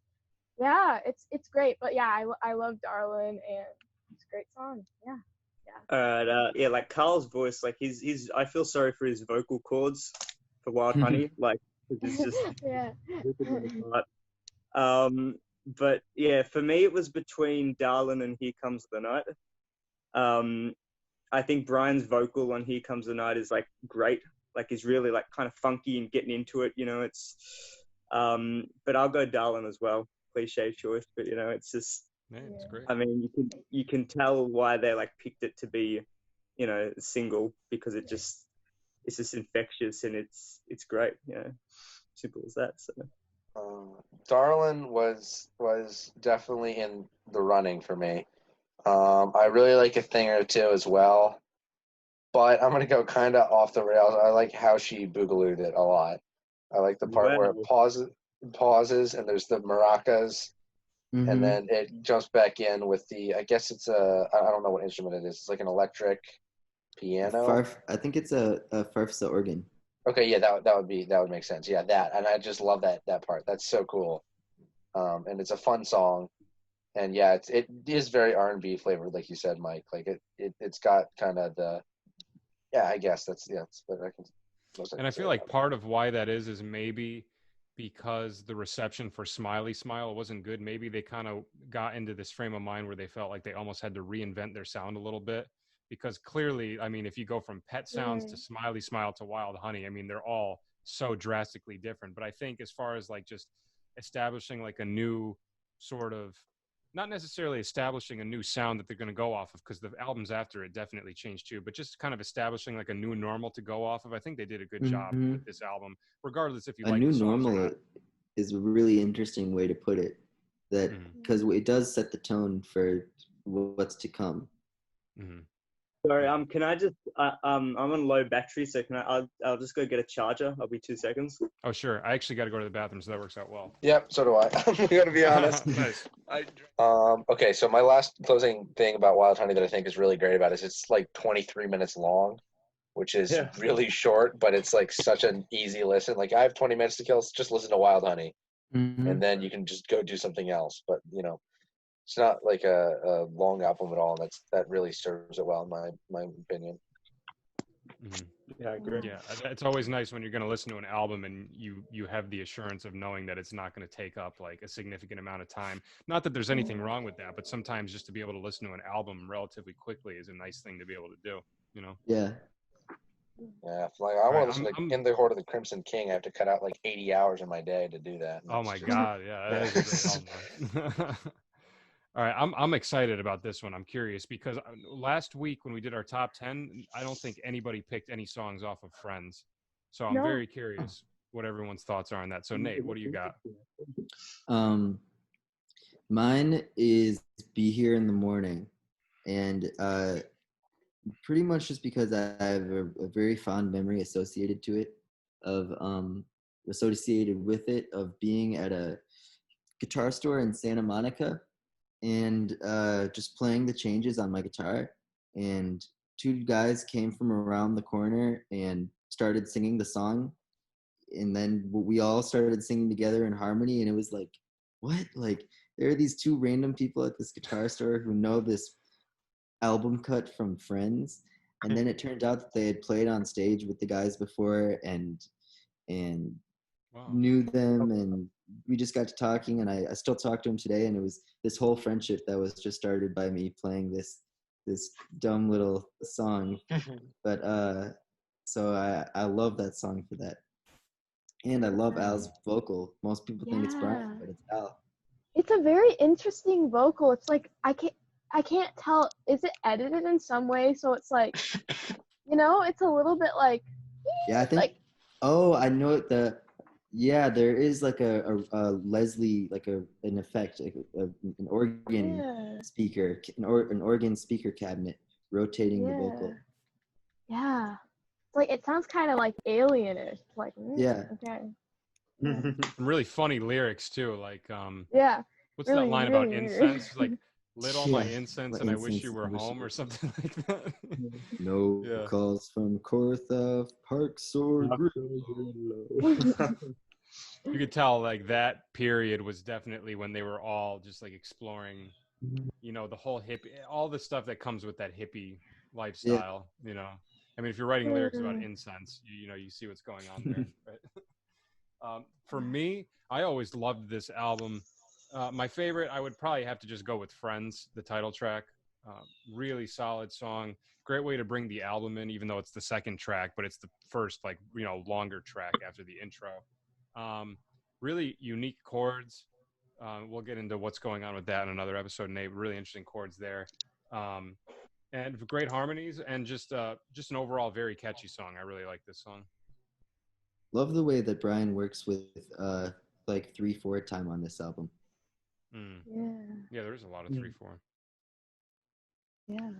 yeah, it's great. But yeah, I love Darlin', and it's a great song. Yeah. All right. Like Carl's voice, like he's I feel sorry for his vocal cords for Wild Honey, like it's just yeah. But yeah, for me it was between Darlin' and Here Comes the Night. I think Brian's vocal on Here Comes the Night is like great. Like he's really like kind of funky and getting into it, it's but I'll go Darlin' as well. Cliche choice, but it's just it's great. I mean, you can tell why they like picked it to be, single, because it's just infectious and it's great, simple as that. So Darlin' was definitely in the running for me. I really like A Thing or Two as well, but I'm going to go kind of off the rails. I like how she boogalooed it a lot. I like the part where it pauses and there's the maracas, and then it jumps back in with I guess it's I don't know what instrument it is. It's like an electric piano. I think it's a farfisa organ. Okay, yeah, that would make sense. Yeah, that, and I just love that part. That's so cool, and it's a fun song. And yeah, it is very R&B flavored, like you said, Mike. Like it's got kind of I guess that's but I can. And I feel like part of why that is maybe because the reception for Smiley Smile wasn't good. Maybe they kind of got into this frame of mind where they felt like they almost had to reinvent their sound a little bit. Because clearly, I mean, if you go from Pet Sounds to Smiley Smile to Wild Honey, I mean, they're all so drastically different. But I think as far as like just establishing like a new sort of, not necessarily establishing a new sound that they're going to go off of, because the albums after it definitely changed too, but just kind of establishing like a new normal to go off of. I think they did a good job with this album, regardless if you like new the songs normal or not. Is a really interesting way to put it, that because it does set the tone for what's to come. Sorry, can I just I'm on low battery, so I'll just go get a charger. I'll be 2 seconds. Oh sure, I actually got to go to the bathroom, so that works out well. Yep, so do I. We got to be honest. Nice. Okay, so my last closing thing about Wild Honey that I think is really great about it is it's like 23 minutes long, which is really short, but it's like such an easy listen. Like I have 20 minutes to kill, just listen to Wild Honey, and then you can just go do something else. But it's not like a long album at all, and that really serves it well in my opinion. Yeah, I agree. Yeah, it's always nice when you're going to listen to an album and you have the assurance of knowing that it's not going to take up like a significant amount of time. Not that there's anything wrong with that, but sometimes just to be able to listen to an album relatively quickly is a nice thing to be able to do. Yeah. Yeah, like I want to listen to In the Horde of the Crimson King. I have to cut out like 80 hours in my day to do that. Oh my God, yeah, that is a great album. All right, I'm excited about this one. I'm curious because last week when we did our top 10, I don't think anybody picked any songs off of Friends. So I'm very curious what everyone's thoughts are on that. So Nate, what do you got? Mine is Be Here in the Morning. And Pretty much just because I have a very fond memory associated to it, associated with it of being at a guitar store in Santa Monica and just playing the changes on my guitar. And two guys came from around the corner and started singing the song. And then we all started singing together in harmony. And it was like, what? Like, there are these two random people at this guitar store who know this album cut from Friends. And then it turned out that they had played on stage with the guys before and Wow. knew them, and we just got to talking, and I still talk to him today, and it was this whole friendship that was just started by me playing this dumb little song. But so I love that song for that. And I love Al's vocal. Most people think it's Brian, but it's Al. It's a very interesting vocal. It's like I can't tell, is it edited in some way so it's like, you know, it's a little bit like, Yeah, I think like, oh, I know there is like a Leslie, like an effect, like an organ speaker, an organ speaker cabinet rotating the vocal. Yeah. It's like, it sounds kind of like alienish. Like, Yeah. Okay. Some really funny lyrics too, like Yeah. what's Really, that line really about weird. incense? Like, lit all my Yeah. incense My and I wish incense, you were I wish home you or were- something like that. No Yeah. calls from Cortha, Parks or You could tell like that period was definitely when they were all just like exploring, you know, the whole hippie, all the stuff that comes with that hippie lifestyle, you know. I mean, if you're writing lyrics about incense, you know, you see what's going on there. Right? For me, I always loved this album. My favorite, I would probably have to just go with Friends, the title track. Really solid song. Great way to bring the album in, even though it's the second track, but it's the first, like, you know, longer track after the intro. Really unique chords. We'll get into what's going on with that in another episode, Nate. Really interesting chords there. And great harmonies, and just an overall very catchy song. I really like this song. Love the way that Brian works with like 3/4 time on this album. Yeah, there's a lot of 3/4. Yeah.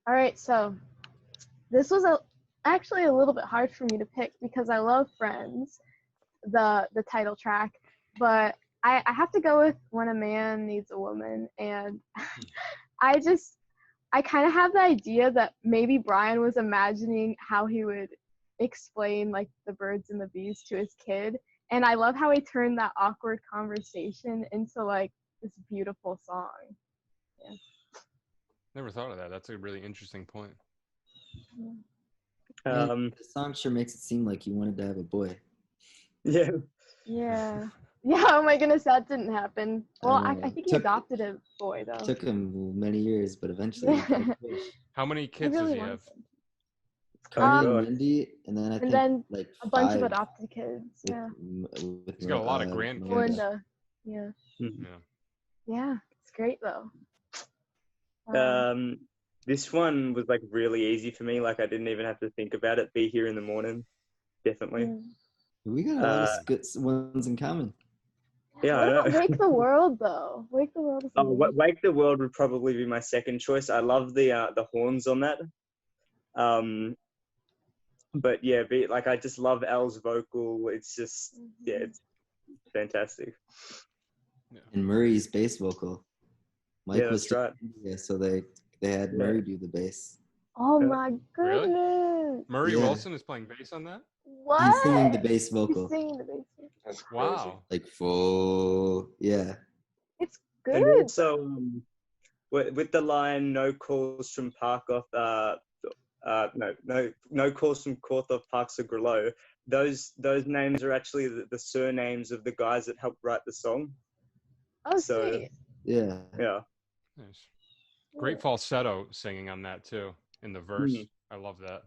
All right, so this was actually a little bit hard for me to pick because I love Friends, the title track, but I have to go with When a Man Needs a Woman, and I kind of have the idea that maybe Brian was imagining how he would explain like the birds and the bees to his kid, and I love how he turned that awkward conversation into like this beautiful song. Yeah. Never thought of that. That's a really interesting point. The song sure makes it seem like he wanted to have a boy. Yeah. Yeah. Oh my goodness, that didn't happen. Well, I think he adopted a boy though. Took him many years, but eventually he got a boy. How many kids does he have? Cardi and Wendy, and then I think like a bunch of 5 adopted kids. Yeah. He's got a lot of grandkids. Melinda. Yeah. Yeah, it's great though. This one was like really easy for me. Like I didn't even have to think about it. Be Here in the Morning, definitely. We got a lot of good ones in common. Yeah, what I know. about Wake the World though? Wake the World is Wake the World would probably be my second choice. I love the horns on that. But yeah, I just love Al's vocal. It's just it's fantastic. Yeah. And Murray's bass vocal. Mike Yeah, was that's right. Yeah, so they had Murray do the bass. Oh my goodness. Really? Murray Wilson is playing bass on that? What? He's singing the bass vocal. He's singing the bass vocal. That's crazy. Wow. Like full, yeah. It's good. And also, with the line "No calls from Parkoff," no calls from Corthoff, Parks or Grillo. Those names are actually the surnames of the guys that helped write the song. Oh, sweet. Yeah. Yeah. Nice. Great falsetto singing on that too, in the verse. I love that.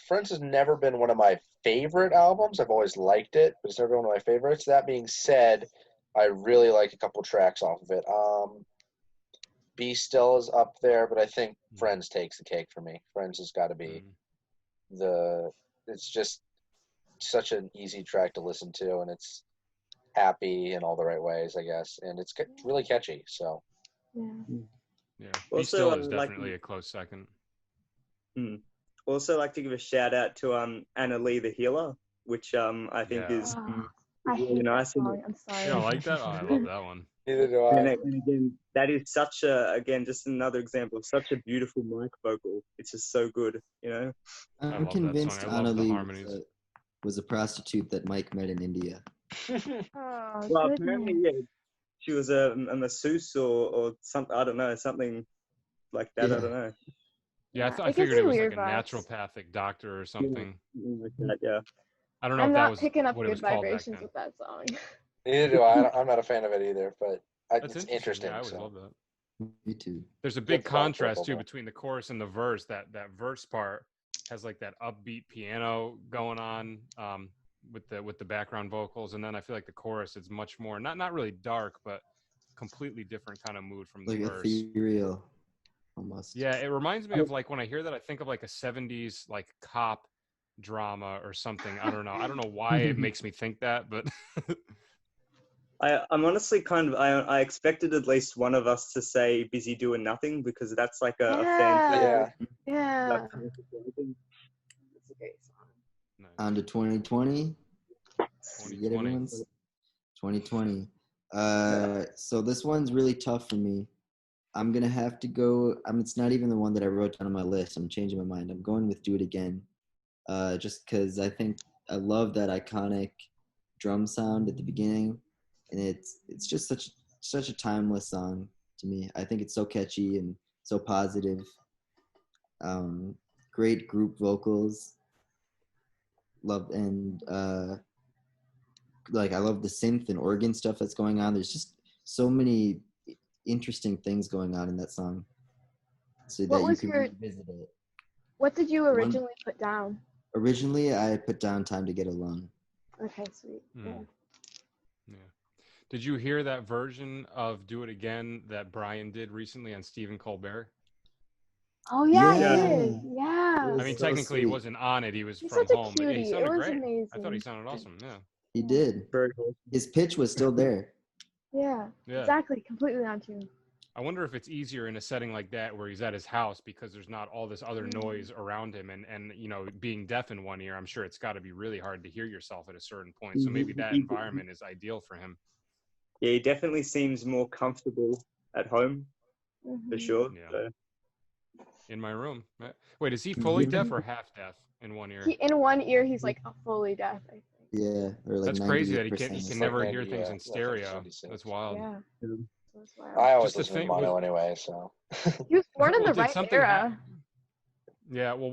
Friends has never been one of my favorite albums. I've always liked it, but it's never been one of my favorites. That being said, I really like a couple tracks off of it. Be Still is up there, but I think Friends takes the cake for me. Friends has got to be it's just such an easy track to listen to, and it's happy in all the right ways, I guess, and it's really catchy. So, Yeah. Be Also, Still is like, definitely a close second. also like to give a shout out to Anna Lee the Healer, which I think Yeah. is I really hate that nice. song. I'm You sorry. don't like that? Oh, I love that one. Neither do And, I. and again, that is such a, again, just another example of such a beautiful mic vocal. It's just so good, you know? I I'm love that song. convinced I love the Annalie harmonies. was a prostitute that Mike met in India. Oh, Well, goodness. apparently, yeah, she was a masseuse or something, I don't know, something like that, I Yeah. don't know. Yeah, I it gives figured me it was like weird a vibes. naturopathic doctor or something. Something like that, yeah. I don't know I'm if that not was picking up what it was good called back vibrations then. with that song. Neither do I. I'm not a fan of it either, but That's it's interesting. interesting. Yeah, I always So. love that. Me too. There's a big Good song, contrast too capable. between the chorus and the verse. That verse part has like that upbeat piano going on with the background vocals, and then I feel like the chorus is much more not really dark, but completely different kind of mood from the Like verse. ethereal, almost. Yeah, it reminds me of like when I hear that, I think of like a '70s like cop drama or something. I don't know why it makes me think that, but I'm honestly kind of, I expected at least one of us to say Busy Doing Nothing because that's like a fan Yeah. favorite. Yeah. Like, It's a great song. nice. On to 2020. Did you get 2020. everyone's? 2020. So this one's really tough for me. I'm gonna have to go. It's not even the one that I wrote down on my list. I'm changing my mind. I'm going with Do It Again. Just because I think I love that iconic drum sound at the beginning, and it's just such a timeless song to me. I think it's so catchy and so positive. Great group vocals. Love and like I love the synth and organ stuff that's going on. There's just so many interesting things going on in that song, so What that you was can your- revisit it. What did you originally put down? Originally, I put down Time to Get Along. Okay, sweet. Yeah. Yeah. Did you hear that version of Do It Again that Brian did recently on Stephen Colbert? Oh yeah, Yeah. he did. Yeah. It I mean, so technically he sweet. wasn't on it. He was He's from such a home. But he cutie. It sounded was great. amazing. I thought he sounded awesome. Yeah. He did. very cool. His pitch was still there. Yeah. Yeah. Exactly. Completely on tune. I wonder if it's easier in a setting like that where he's at his house because there's not all this other noise around him and you know, being deaf in one ear, I'm sure it's got to be really hard to hear yourself at a certain point. So maybe that environment is ideal for him. Yeah, he definitely seems more comfortable at home, for sure. Yeah. So, In my room. Wait, is he fully deaf or half deaf in one ear? In one ear, he's like fully deaf, I think. Yeah, or like That's crazy that he 98%. can like never 90, hear things in yeah, stereo. 96. That's wild. Yeah. yeah. So that's wild. I always Just to listen to think- mono anyway, so. He was born in Well, the did right something era. Yeah, well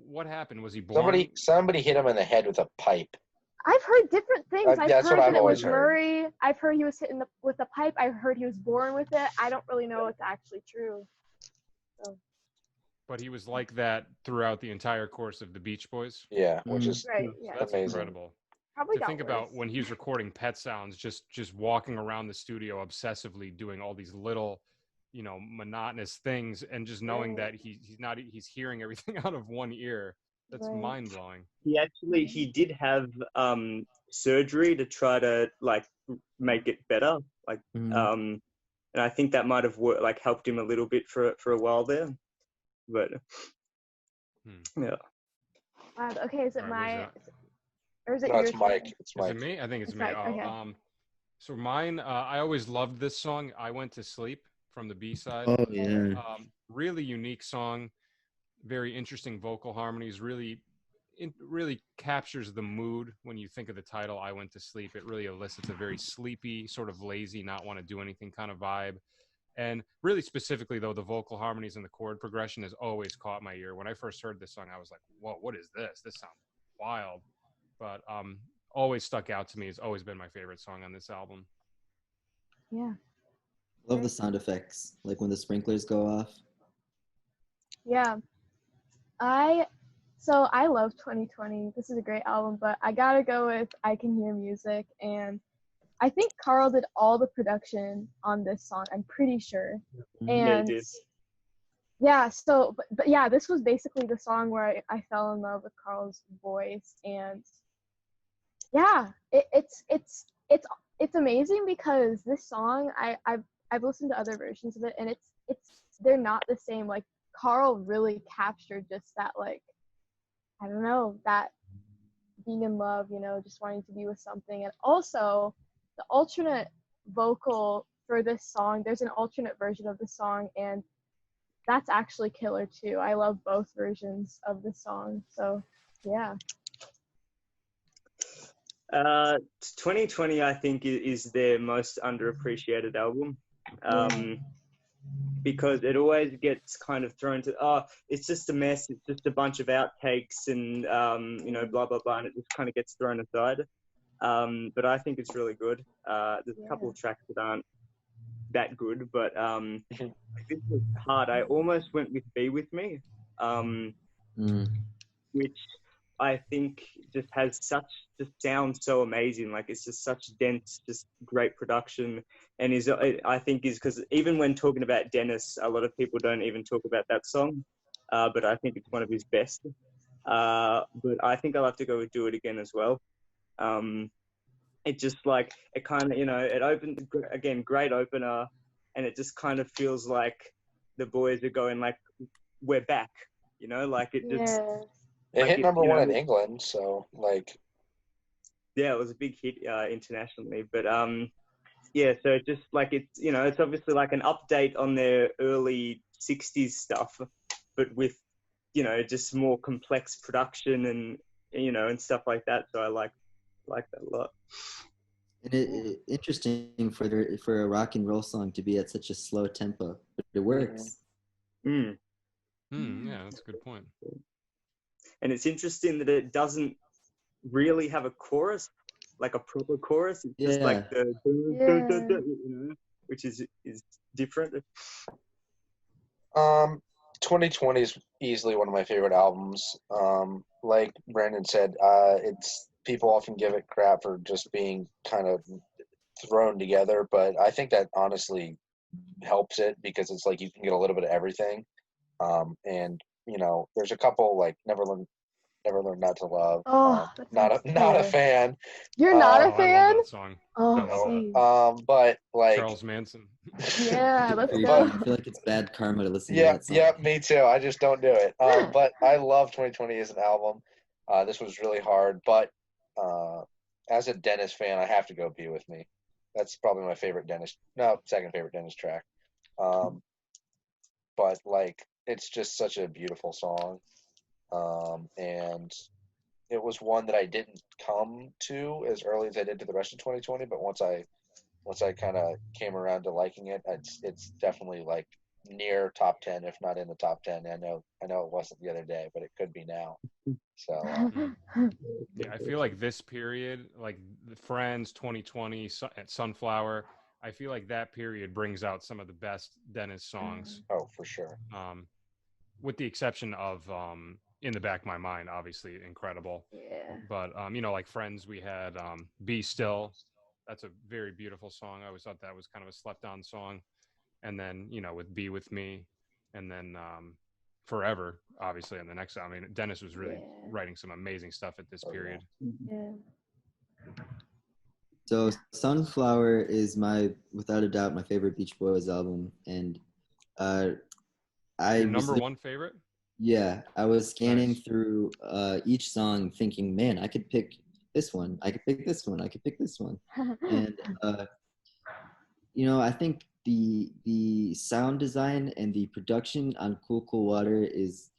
what happened? Was he born? Somebody hit him in the head with a pipe. I've heard different things. I've That's heard what I've that it was always heard. Murray. I've heard he was hit with a pipe. I've heard he was born with it. I don't really know what's actually true. So. But he was like that throughout the entire course of the Beach Boys. Yeah, which is Right. Yeah. That's amazing. incredible. Probably To got think about worse. when he was recording Pet Sounds, just walking around the studio obsessively doing all these little, you know, monotonous things, and just knowing that he's hearing everything out of one ear. That's Right. mind blowing. He did have surgery to try to like make it better, like and I think that might have helped him a little bit for a while there, but yeah. Wow. Okay. Is it Alright, or is it No, your it's Mike. turn? It's Is Mike. it me? I think it's It's me. Mike, Oh, okay. so mine, I always loved this song. I Went to Sleep from the B-side. Oh yeah. Really unique song. Very interesting vocal harmonies. Really captures the mood when you think of the title, I Went to Sleep. It really elicits a very sleepy, sort of lazy, not want to do anything kind of vibe. And really specifically, though, the vocal harmonies and the chord progression has always caught my ear. When I first heard this song, I was like, whoa, what is this? This sounds wild. But always stuck out to me. It's always been my favorite song on this album. Yeah. Love the sound effects, like when the sprinklers go off. Yeah. I love 2020. This is a great album, but I gotta go with I Can Hear Music, and I think Carl did all the production on this song. I'm pretty sure. Yeah, And he did. yeah, so but yeah, this was basically the song where I fell in love with Carl's voice, and yeah, it's amazing because this song I've I've listened to other versions of it, and they're not the same. Like Carl really captured just that, like, I don't know, that being in love, you know, just wanting to be with something. And also the alternate vocal for this song, there's an alternate version of the song, and that's actually killer too. I love both versions of the song. So yeah. 2020, I think, is their most underappreciated album. Because it always gets kind of thrown to, oh, it's just a mess, it's just a bunch of outtakes and, you know, blah, blah, blah, and it just kind of gets thrown aside. But I think it's really good. There's a couple of tracks that aren't that good, but this was hard. I almost went with Be With Me, which I think just sounds so amazing. Like, it's just such dense, just great production, and I think is because even when talking about Dennis, a lot of people don't even talk about that song, but I think it's one of his best. But I think I'll have to go with Do It Again as well. It just, like, it kind of, you know, it opened again, great opener, and it just kind of feels like the boys are going, like, we're back, you know, like it just. It like hit number you one know, in England, so, like. Yeah, it was a big hit internationally, but yeah, so it's just like, it's, you know, it's obviously like an update on their early 60s stuff, but with, you know, just more complex production and, you know, and stuff like that. So I like that a lot. And interesting for a rock and roll song to be at such a slow tempo, but it works. Yeah, that's a good point. And it's interesting that it doesn't really have a chorus, like a proper chorus. It's just like the, you know, which is different. 2020 is easily one of my favorite albums. Like Brandon said, it's people often give it crap for just being kind of thrown together, but I think that honestly helps it because it's like you can get a little bit of everything. And you know, there's a couple like Never Learn Not to Love. Not a fan. You're not a fan? I love that song. But like Charles Manson. Yeah, let's go. I feel like it's bad karma to listen to that song. Yeah, me too. I just don't do it. But I love 2020 as an album. This was really hard, but as a Dennis fan, I have to go Be With Me. That's probably my second favorite Dennis track. But like, it's just such a beautiful song. And it was one that I didn't come to as early as I did to the rest of 2020, but once I kind of came around to liking it, it's definitely like near top 10, if not in the top 10. I know it wasn't the other day, but it could be now. So yeah, I feel like this period, like the Friends, 2020, Sunflower, I feel like that period brings out some of the best Dennis songs. Oh, for sure. With the exception of In the Back of My Mind, obviously incredible. Yeah. But you know, like Friends, we had Be Still. That's a very beautiful song. I always thought that was kind of a slept on song. And then, you know, with Be With Me, and then Forever, obviously, in the next song. I mean, Dennis was really writing some amazing stuff at this period. Yeah. So Sunflower is without a doubt, my favorite Beach Boys album. And Your number one favorite? Yeah, I was scanning through each song thinking, man, I could pick this one. I could pick this one. I could pick this one. And, you know, I think the sound design and the production on Cool Cool Water is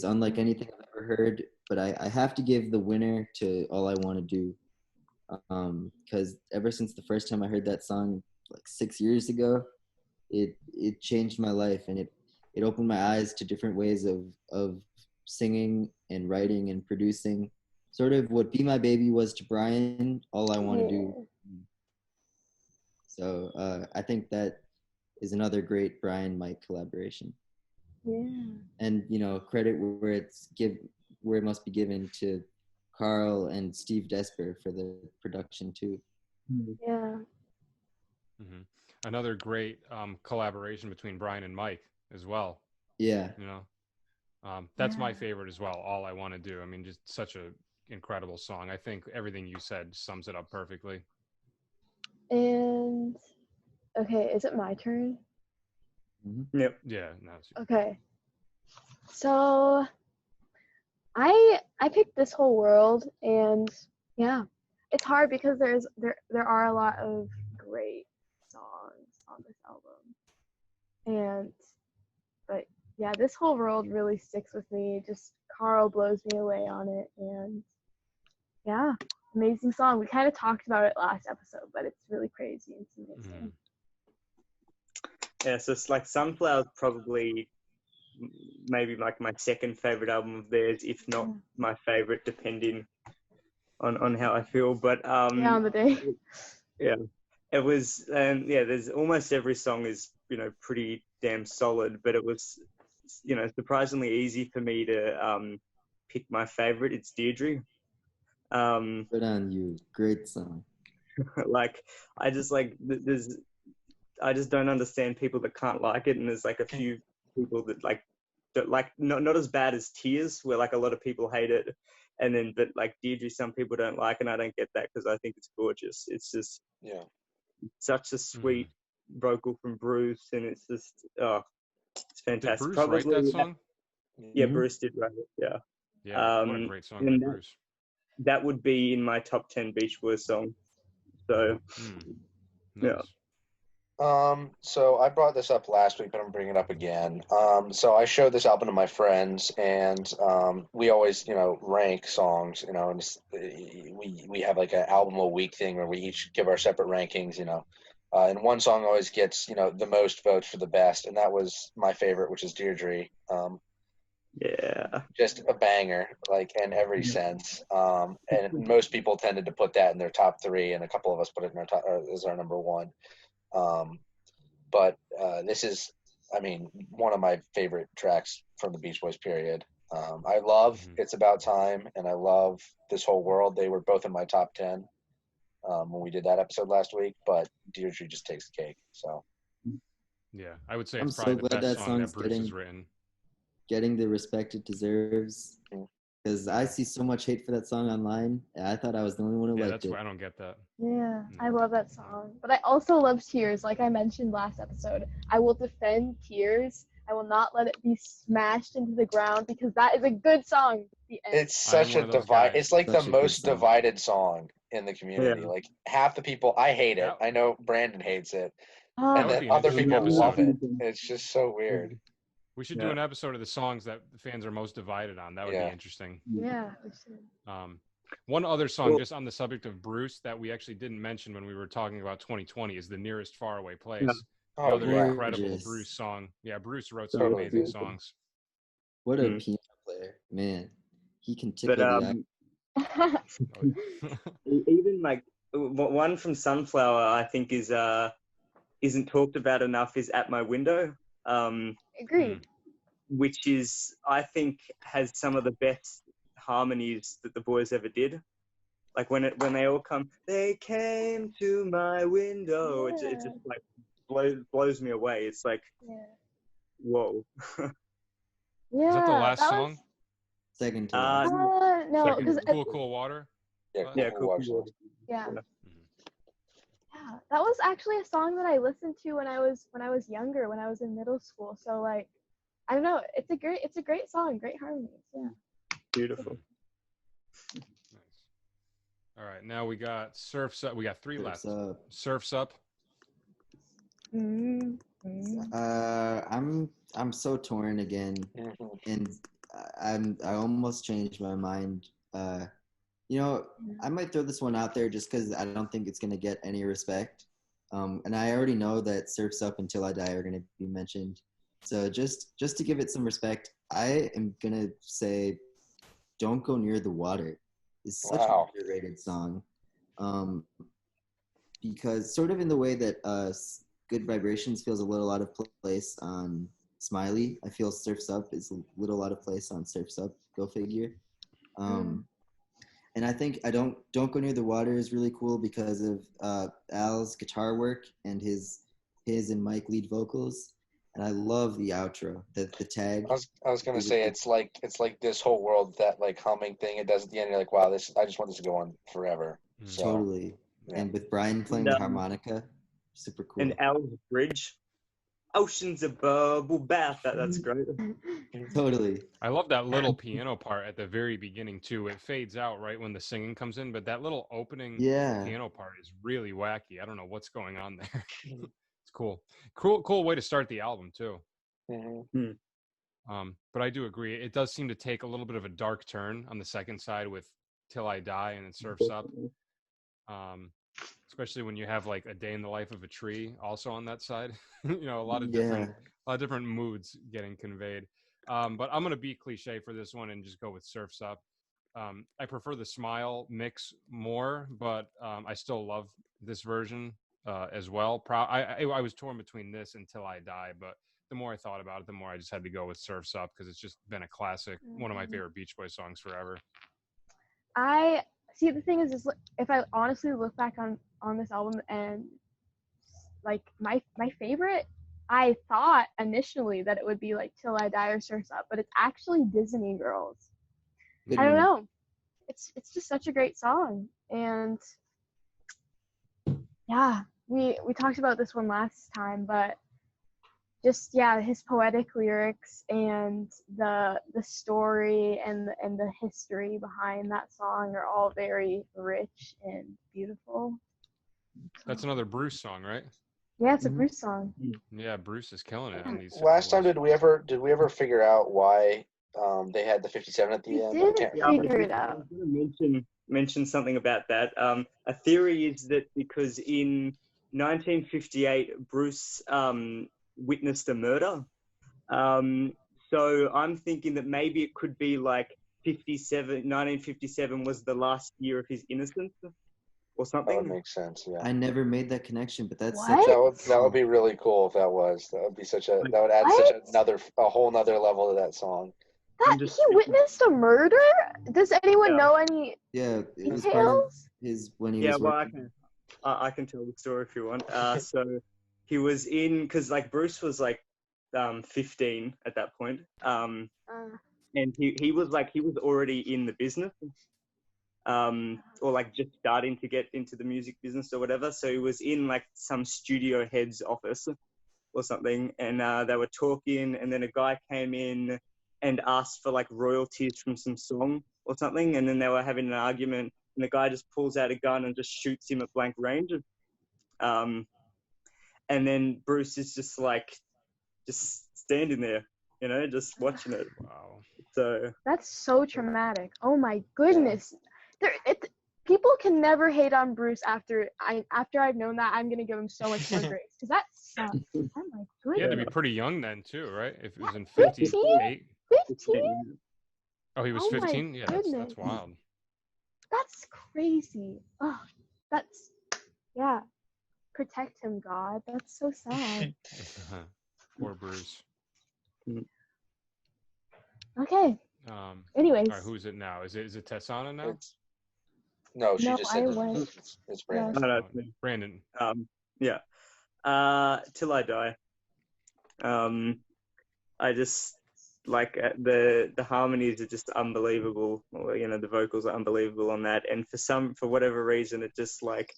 unlike anything I've ever heard. But I have to give the winner to All I Want to Do. Because ever since the first time I heard that song, like 6 years ago, it changed my life, and it opened my eyes to different ways of singing and writing and producing. Sort of what Be My Baby was to Brian, All I Want to Do. So I think that is another great Brian-Mike collaboration. Yeah. And, you know, credit where it must be given to Carl and Steve Desper for the production too. Yeah. Mm-hmm. Another great collaboration between Brian and Mike as well. Yeah. You know, that's my favorite as well. All I Want to Do. I mean, just such a incredible song. I think everything you said sums it up perfectly. And Okay, is it my turn? Yep. Yeah, no. Okay. So I picked This Whole World, and yeah, it's hard because there are a lot of great songs on this album, but yeah, This Whole World really sticks with me. Just Carl blows me away on it, and yeah, amazing song. We kind of talked about it last episode, but it's really crazy. It's amazing. Yeah, so it's like Sunflower's probably maybe like my second favorite album of theirs, if not my favorite, depending on how I feel. But Yeah, on the day. yeah, it was, there's almost every song is, pretty damn solid, but it was, surprisingly easy for me to pick my favorite. It's Deirdre. Good on you. Great song. Like, I just don't understand people that can't like it, and there's like a few people that not as bad as Tears, where like a lot of people hate it, but like Deirdre, some people don't like, and I don't get that because I think it's gorgeous. It's just such a sweet vocal from Bruce, and it's just it's fantastic. Did Bruce write that song? Yeah, Bruce did write it. Yeah. Yeah, what a great song by Bruce. That would be in my top 10 Beach Boys song. So Nice. So I brought this up last week, but I'm bringing it up again. So I showed this album to my friends, and we always, rank songs, and we have like an album a week thing where we each give our separate rankings, and one song always gets, the most votes for the best, and that was my favorite, which is Deirdre. Yeah. Just a banger, like in every sense. And most people tended to put that in their top 3, and a couple of us put it in our top as our number 1. But this is, one of my favorite tracks from the Beach Boys period. I love It's About Time, and I love This Whole World. They were both in my top 10 when we did that episode last week, but Deirdre just takes the cake. So yeah, I would say I'm it's probably so the glad best that song that song's Bruce has written. Getting the respect it deserves. Because I see so much hate for that song online. I thought I was the only one who liked that's it. why I don't get that. Yeah, I love that song. But I also love Tears. Like I mentioned last episode, I will defend Tears. I will not let it be smashed into the ground because that is a good song. The end. it's such a divide. It's like the most divided song in the community. Yeah. Like half the people, I hate it. I know Brandon hates it, and then other people love it. It's just so weird. We should do an episode of the songs that the fans are most divided on. That would be interesting. Yeah, we should. One other song, just on the subject of Bruce, that we actually didn't mention when we were talking about 2020 is The Nearest Faraway Place. Another incredible Bruce song. Yeah, Bruce wrote some amazing songs. What a piano player. Man, he can tickle the eye. Even like one from Sunflower, I think isn't talked about enough is At My Window. Agreed. Which is, I think, has some of the best harmonies that the Boys ever did. Like when they all come, they came to my window. It just like blows me away. It's like, whoa. Yeah. Is that the last song? Second to last. No, because Cool Water. Yeah, Cool Water. Yeah. Yeah, that was actually a song that I listened to when I was younger, when I was in middle school. So like, I don't know, it's a great song, great harmonies. Yeah. Beautiful. Nice. All right, now we got Surf's Up. We got 3 left. Surf's Up. I'm so torn again, and I almost changed my mind. I might throw this one out there just because I don't think it's gonna get any respect. And I already know that Surf's Up Until I Die are gonna be mentioned. So just to give it some respect, I am gonna say Don't Go Near the Water is such an underrated song. Because sort of in the way that Good Vibrations feels a little out of place on Smiley, I feel Surf's Up is a little out of place on Surf's Up. Go figure. And I think Don't Go Near the Water is really cool because of Al's guitar work and his and Mike lead vocals. And I love the outro, the tag. I was gonna say it's like This Whole World, that like humming thing it does at the end. You're like, wow, I just want this to go on forever. So, totally. Yeah. And with Brian playing the harmonica, super cool. And Al's Bridge. Oceans of bubble bath. That's great. Totally. I love that little piano part at the very beginning too. It fades out right when the singing comes in, but that little opening piano part is really wacky. I don't know what's going on there. It's cool. Cool way to start the album too. Mm-hmm. But I do agree. It does seem to take a little bit of a dark turn on the second side with Till I Die and it Surfs Up. Especially when you have like A Day in the Life of a Tree also on that side. You know, a lot of different moods getting conveyed. But I'm gonna be cliche for this one and just go with Surfs Up. I prefer the Smile mix more, but I still love this version as well. I was torn between this and Till I Die, but the more I thought about it, the more I just had to go with Surfs Up because it's just been a classic, one of my favorite Beach Boys songs forever. I see. The thing is if I honestly look back on this album and like my favorite, I thought initially that it would be like Till I Die or Surfs Up, but it's actually Disney Girls. I don't know. It's just such a great song, and yeah, we talked about this one last time, but just his poetic lyrics and the story and the history behind that song are all very rich and beautiful. That's another Bruce song, right? Yeah, it's a Bruce song. Yeah, Bruce is killing it on these. Last time, did we ever figure out why they had the 57 at the end? We didn't figure it out. I was going to mention something about that. A theory is that because in 1958, Bruce witnessed a murder. So I'm thinking that maybe it could be like 1957 was the last year of his innocence or something. That would make sense, yeah. I never made that connection, but that's that would be really cool if that was. That would be that would add a whole nother level to that song. He witnessed a murder? Does anyone know any it was details? part of his when he was working. I can tell the story if you want. So he was because like Bruce was like 15 at that point, and he was already in the business, or like just starting to get into the music business or whatever. So he was in like some studio head's office or something, and they were talking, and then a guy came in and asked for like royalties from some song or something, and then they were having an argument, and the guy just pulls out a gun and just shoots him at blank range. And then Bruce is just standing there, you know, just watching it. Wow. So that's so traumatic. Oh my goodness. People can never hate on Bruce after I've known that. I'm gonna give him so much more grace because that sucks. Oh my goodness. He had to be pretty young then too, right? If it was in 58. 15? Oh, he was 15? Yeah, that's wild. That's crazy. Oh, protect him, God. That's so sad. Poor Bruce. Okay. Anyways. All right, who's it now? Is it Tessana now? No, she just said it's Brandon. No, Brandon. Till I Die. I just like the harmonies are just unbelievable. You know, the vocals are unbelievable on that, and for whatever reason, it just like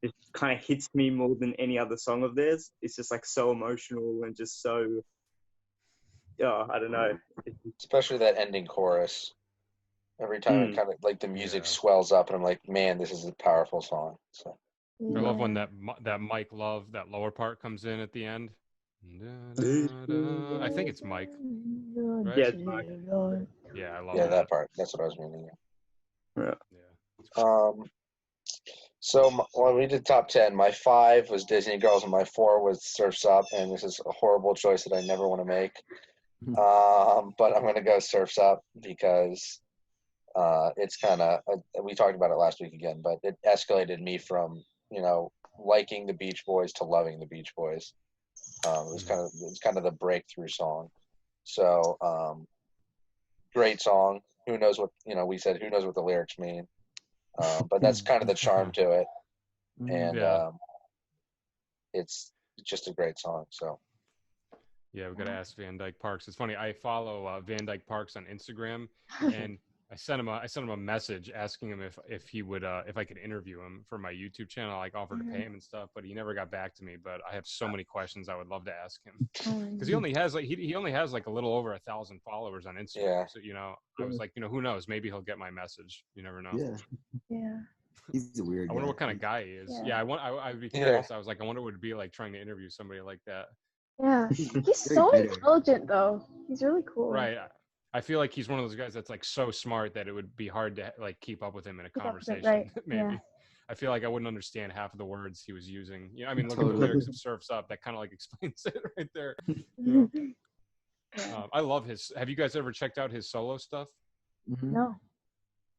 it kind of hits me more than any other song of theirs. It's just like so emotional and just so. I don't know. Especially that ending chorus. Every time it kind of like the music swells up, and I'm like, man, this is a powerful song. So I love when that Mike Love, that lower part comes in at the end. I think it's Mike. Right? Yeah, it's Mike. Yeah, I love that part. That's what I was meaning. Yeah. So when we did top 10, my 5 was Disney Girls, and my 4 was Surfs Up, and this is a horrible choice that I never want to make. But I'm going to go Surfs Up because it's kind of we talked about it last week again, but it escalated me from liking the Beach Boys to loving the Beach Boys. It was kind of the breakthrough song. So great song. Who knows what we said? Who knows what the lyrics mean? But that's kind of the charm to it, and it's just a great song. So. Yeah, we got to ask Van Dyke Parks. It's funny. I follow Van Dyke Parks on Instagram, and I sent him a message asking him if he would if I could interview him for my YouTube channel. I like offered to pay him and stuff, but he never got back to me. But I have so many questions I would love to ask him because he only has like he only has like a little over 1,000 followers on Instagram. Yeah. So I was like, who knows? Maybe he'll get my message. You never know. Yeah. He's a weird I guy. wonder what kind of guy he is. Yeah. I'd be curious. I was like, I wonder what it'd be like trying to interview somebody like that. Yeah. He's so bitter. intelligent though. He's really cool. Right. I feel like he's one of those guys that's like so smart that it would be hard to like keep up with him in a conversation. Right. Maybe. Yeah. I feel like I wouldn't understand half of the words he was using. I mean, look at Totally. the lyrics of Surf's Up. That kind of like explains it right there. I love his. Have you guys ever checked out his solo stuff? No.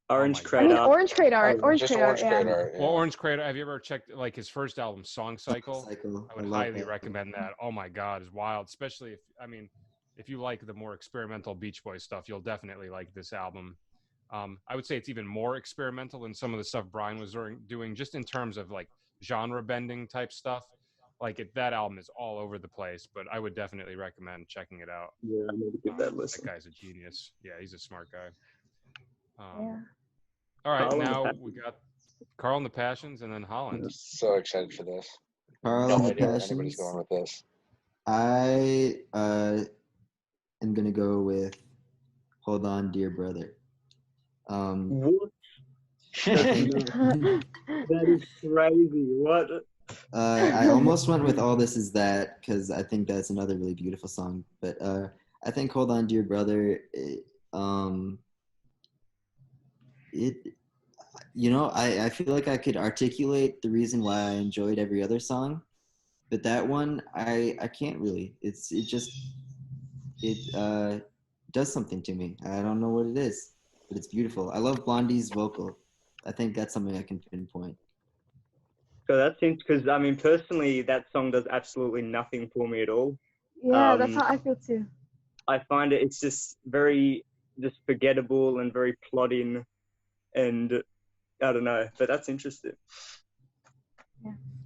Orange my Crate I mean, Art. Orange Crate Art. Orange Just Crate Art. Orange Crate Yeah. Art. Well, Orange Crate. Have you ever checked like his first album, Song Cycle? Cycle. I would love highly that. recommend that. Oh my God, it's wild. Especially if you like the more experimental Beach Boys stuff, you'll definitely like this album. I would say it's even more experimental than some of the stuff Brian was doing, just in terms of like genre bending type stuff. Like that album is all over the place, but I would definitely recommend checking it out. Yeah, I need to give that a listen. That guy's a genius. Yeah, he's a smart guy. Yeah. All right, Carl and the now Passions. we got Carl and the Passions, and then Holland. I'm so excited for this. Carl No and the idea where anybody's Passions. going with this. I am gonna go with "Hold On, Dear Brother." What? That is crazy. What? I almost went with "All This Is That" because I think that's another really beautiful song. But I think "Hold On, Dear Brother," I feel like I could articulate the reason why I enjoyed every other song, but that one I can't really. It does something to me. I don't know what it is, but it's beautiful. I love Blondie's vocal. I think that's something I can pinpoint. So that seems, because I mean, personally, that song does absolutely nothing for me at all. Yeah, that's how I feel too. I find it's just very just forgettable and very plodding, and I don't know, but that's interesting.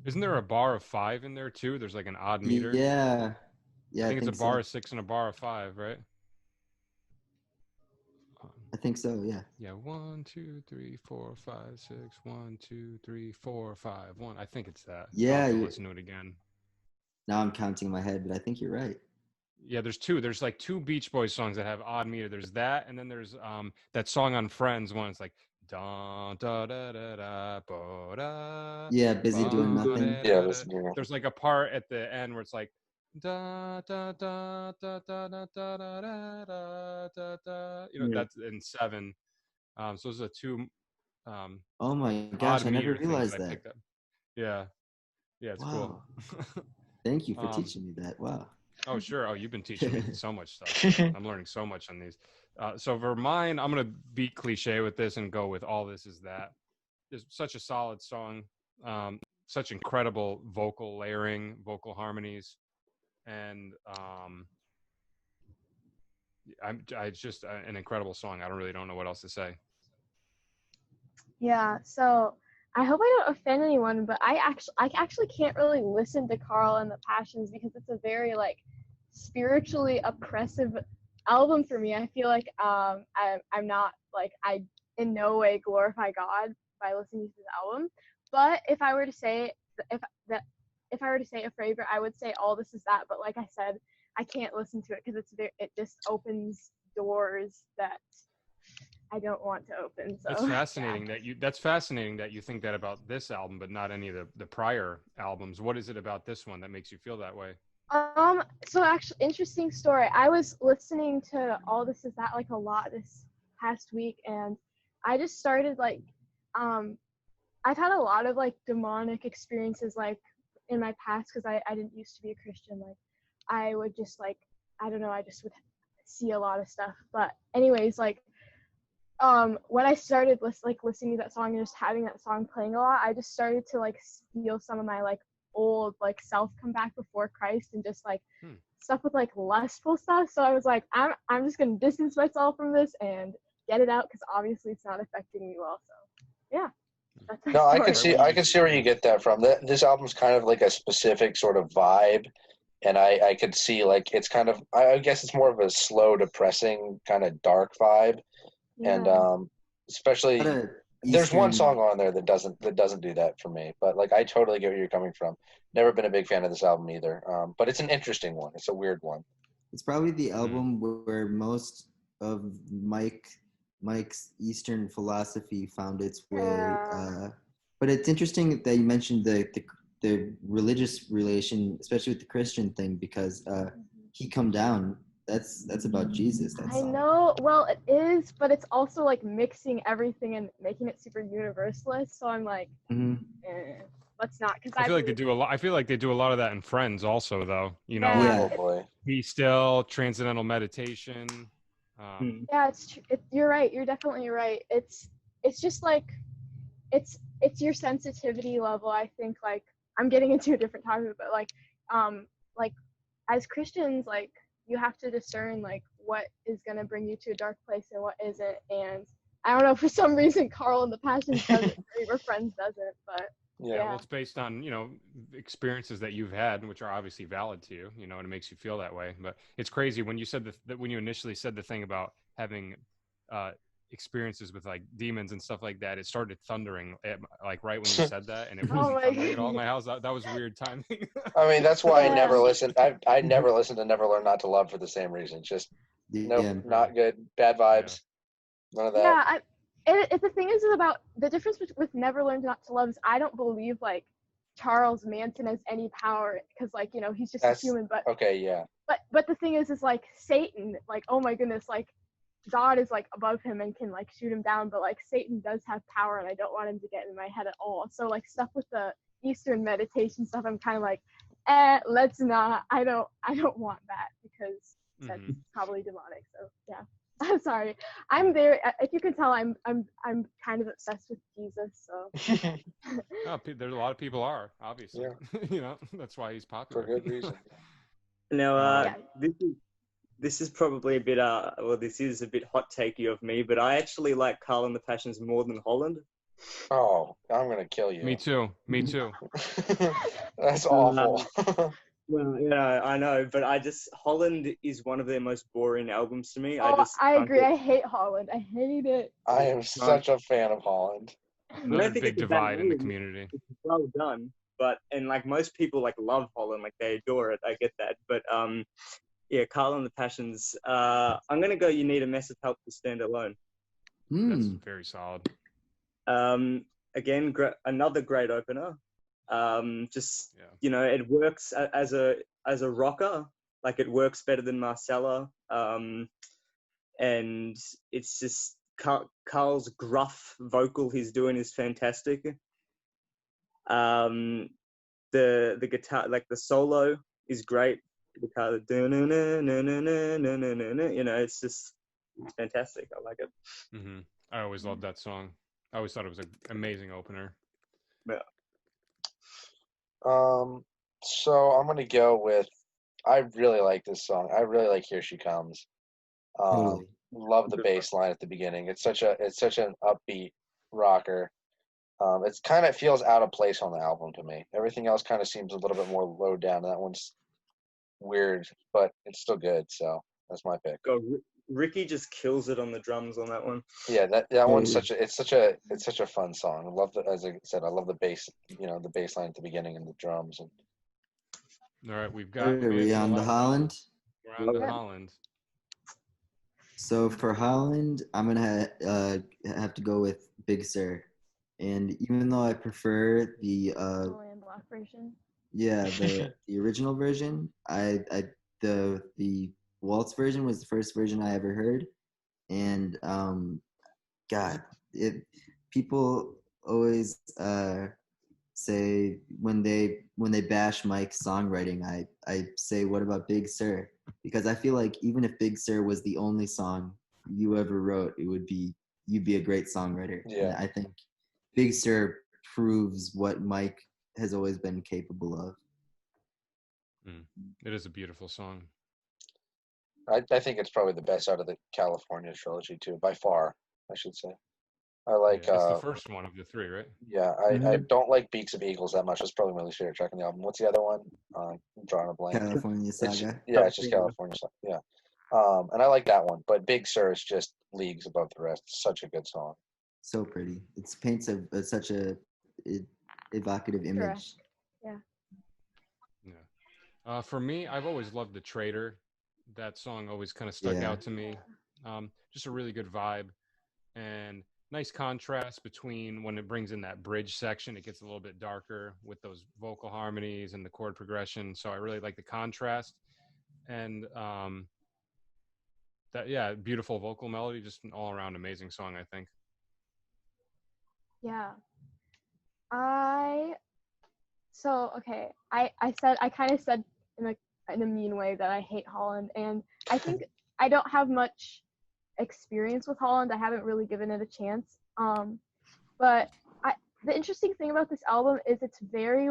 Isn't there a bar of 5 in there too? There's like an odd meter. Yeah, I think it's a bar so. of 6 and a bar of 5, right? I think so. Yeah. Yeah, 1, 2, 3, 4, 5, 6. 1, 2, 3, 4, 5, 1. I think it's that. Yeah, I'll have to you- listen to it again. Now I'm counting in my head, but I think you're right. Yeah, there's 2. There's like 2 Beach Boys songs that have odd meter. There's that, and then there's that song on Friends one. It's like da da da da da ba da. Yeah, busy doing nothing. Yeah, listen here. There's like a part at the end where it's like da da da da da da da da da da da. Yeah. That's in 7. So those are 2 Oh my gosh, odd I never meter things realized I that. picked up. Yeah, it's Wow. cool. Thank you for Um, teaching me that. Wow. Oh, sure. Oh, you've been teaching me so much stuff. I'm learning so much on these. So for mine, I'm going to be cliche with this and go with All This Is That. It's such a solid song. Such incredible vocal layering, vocal harmonies. And it's just an incredible song. I don't know what else to say. Yeah, so I hope I don't offend anyone, but I actually can't really listen to Carl and the Passions because it's a very like spiritually oppressive album for me. I feel like I'm not like, I in no way glorify God by listening to this album. But if I were to say a favorite, I would say All This Is That. But like I said, I can't listen to it because it just opens doors that I don't want to open. So That's fascinating that's fascinating that you think that about this album, but not any of the prior albums. What is it about this one that makes you feel that way? So actually, interesting story. I was listening to All This Is That like a lot this past week, and I just started like, I've had a lot of like demonic experiences like in my past because I didn't used to be a Christian. Like I would just like, I don't know, I just would see a lot of stuff. But anyways, like, when I started listening to that song and just having that song playing a lot, I just started to like feel some of my like old like self come back before Christ and just like stuff with like lustful stuff. So I was like, I'm just gonna distance myself from this and get it out because obviously it's not affecting me well. So yeah. That's my No, I story. can see where you get that from. This album's kind of like a specific sort of vibe, and I could see like it's kind of, I guess it's more of a slow, depressing kind of dark vibe. And Yeah. especially What a there's one Eastern- song on there that doesn't do that for me. But like I totally get where you're coming from. Never been a big fan of this album either. But it's an interesting one. It's a weird one. It's probably the album where most of Mike's Eastern philosophy found its way. Yeah. But it's interesting that you mentioned the religious relation, especially with the Christian thing, because He Come Down. That's about Jesus. That I song. know. Well, it is, but it's also like mixing everything and making it super universalist. So I'm like, let's not, because I feel like they do a lot. I feel like they do a lot of that in Friends, also, though. You know, Yeah. Oh boy. Be Still, Transcendental Meditation. Yeah, it's you're right. You're definitely right. It's just like it's your sensitivity level. I think like I'm getting into a different topic, but like as Christians, like you have to discern like what is gonna bring you to a dark place and what isn't. And I don't know, for some reason Carl and the Passions doesn't, or Friends doesn't, but Yeah, well, it's based on, you know, experiences that you've had, which are obviously valid to you, you know, and it makes you feel that way. But it's crazy when you said that when you initially said the thing about having experiences with like demons and stuff like that, it started thundering like right when you said that, and it wasn't thundering at all in my house. That was weird timing. I mean, that's why I never listened. I never listened to Never Learn Not to Love for the same reason. Just not good, bad vibes, none of that. Yeah, the thing is about the difference with Never Learned Not to Love is I don't believe like Charles Manson has any power, because like, you know, he's just a human. But okay, yeah. But the thing is like Satan, like, oh my goodness, like God is like above him and can like shoot him down, but like Satan does have power, and I don't want him to get in my head at all. So like stuff with the Eastern meditation stuff, I'm kind of like, let's not. I don't want that, because that's probably demonic. So yeah. I'm sorry. I'm there. If you can tell, I'm kind of obsessed with Jesus. So. There's a lot of people are, obviously. Yeah. You know, that's why he's popular. For good reason. Now, this is probably a bit this is a bit hot takey of me, but I actually like Carl and the Passions more than Holland. Oh, I'm gonna kill you. Me too. That's awful. Well, yeah, I know, but Holland is one of their most boring albums to me. I agree. I hate Holland. I hate it. I am such a fan of Holland. Another big divide in the community. It's well done, and like most people like love Holland, like they adore it. I get that, but yeah, Carl and the Passions. I'm gonna go. You Need a Mess of Help to Stand Alone. That's very solid. Again, another great opener. You know, it works as a rocker. Like it works better than Marcella. And it's just Carl's gruff vocal he's doing is fantastic. The guitar, like the solo, is great. The guitar, you know, it's fantastic. I like it. I always loved that song. I always thought it was an amazing opener. Yeah. So I'm gonna go with. I really like this song. I really like Here She Comes. Love the bass line at the beginning. It's such an upbeat rocker. It's kind of feels out of place on the album to me. Everything else kind of seems a little bit more low down. That one's weird, but it's still good. So that's my pick. Ricky just kills it on the drums on that one. Yeah, that one's such a fun song. I love as I said, I love the bass. You know, the bass line at the beginning and the drums. And all right, we've got. Are we on to Holland? We're on to Holland. So for Holland, I'm gonna have to go with Big Sur, and even though I prefer the Landlocked version. Yeah, the original version, the waltz version was the first version I ever heard, and God, people always say when they bash Mike's songwriting, I say, what about Big Sur? Because I feel like even if Big Sur was the only song you ever wrote, you'd be a great songwriter. Yeah. And I think Big Sur proves what Mike has always been capable of. It is a beautiful song. I think it's probably the best out of the California trilogy too, by far, I should say. I like. It's the first one of the three, right? Yeah, I don't like Beaks of Eagles that much. That's probably my least favorite track on the album. What's the other one? I'm drawing a blank. California Saga. It's just California Saga. Yeah. And I like that one. But Big Sur is just leagues above the rest. It's such a good song. So pretty. It paints such a evocative image. Correct. Yeah. Yeah. For me, I've always loved The Traitor. That song always kind of stuck out to me. Just a really good vibe and nice contrast between when it brings in that bridge section. It gets a little bit darker with those vocal harmonies and the chord progression. So I really like the contrast. And beautiful vocal melody, just an all-around amazing song, I think. Yeah. I kind of said in a mean way that I hate Holland, and I think I don't have much experience with Holland. I haven't really given it a chance. But the interesting thing about this album is it's very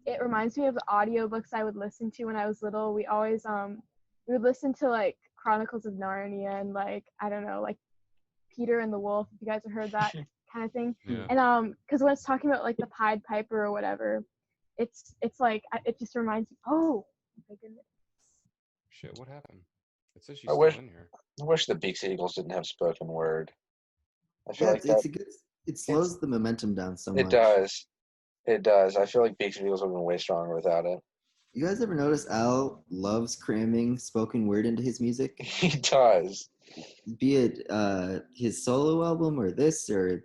it reminds me of the audiobooks I would listen to when I was little. We always we would listen to Chronicles of Narnia and I don't know, Peter and the Wolf, if you guys have heard that kind of thing. Yeah. And because when it's talking about the Pied Piper or whatever, it's it just reminds me, oh my goodness. Shit, what happened? It says she's I still in here. wish the Beaks Eagles didn't have spoken word. I feel like that. It slows the momentum down so much. It does. It does. I feel like Beaks Eagles would have been way stronger without it. You guys ever notice Al loves cramming spoken word into his music? He does. Be it his solo album or this or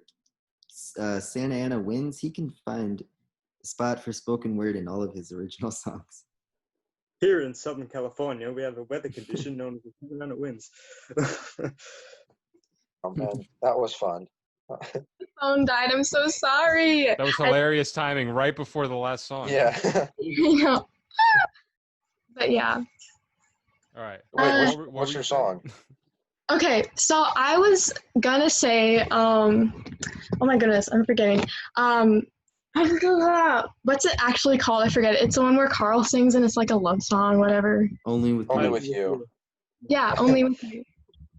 Santa Ana Winds, he can find a spot for spoken word in all of his original songs. Here in Southern California, we have a weather condition known as the Santa Ana Winds. Oh man, that was fun. The phone died. I'm so sorry. That was hilarious timing right before the last song. Yeah. I know. But yeah. All right. Wait, what's your song? Okay, so I was gonna say, oh my goodness, I'm forgetting. What's it actually called? I forget it. It's the one where Carl sings and it's like a love song, whatever. Only with You. Yeah, Only With You.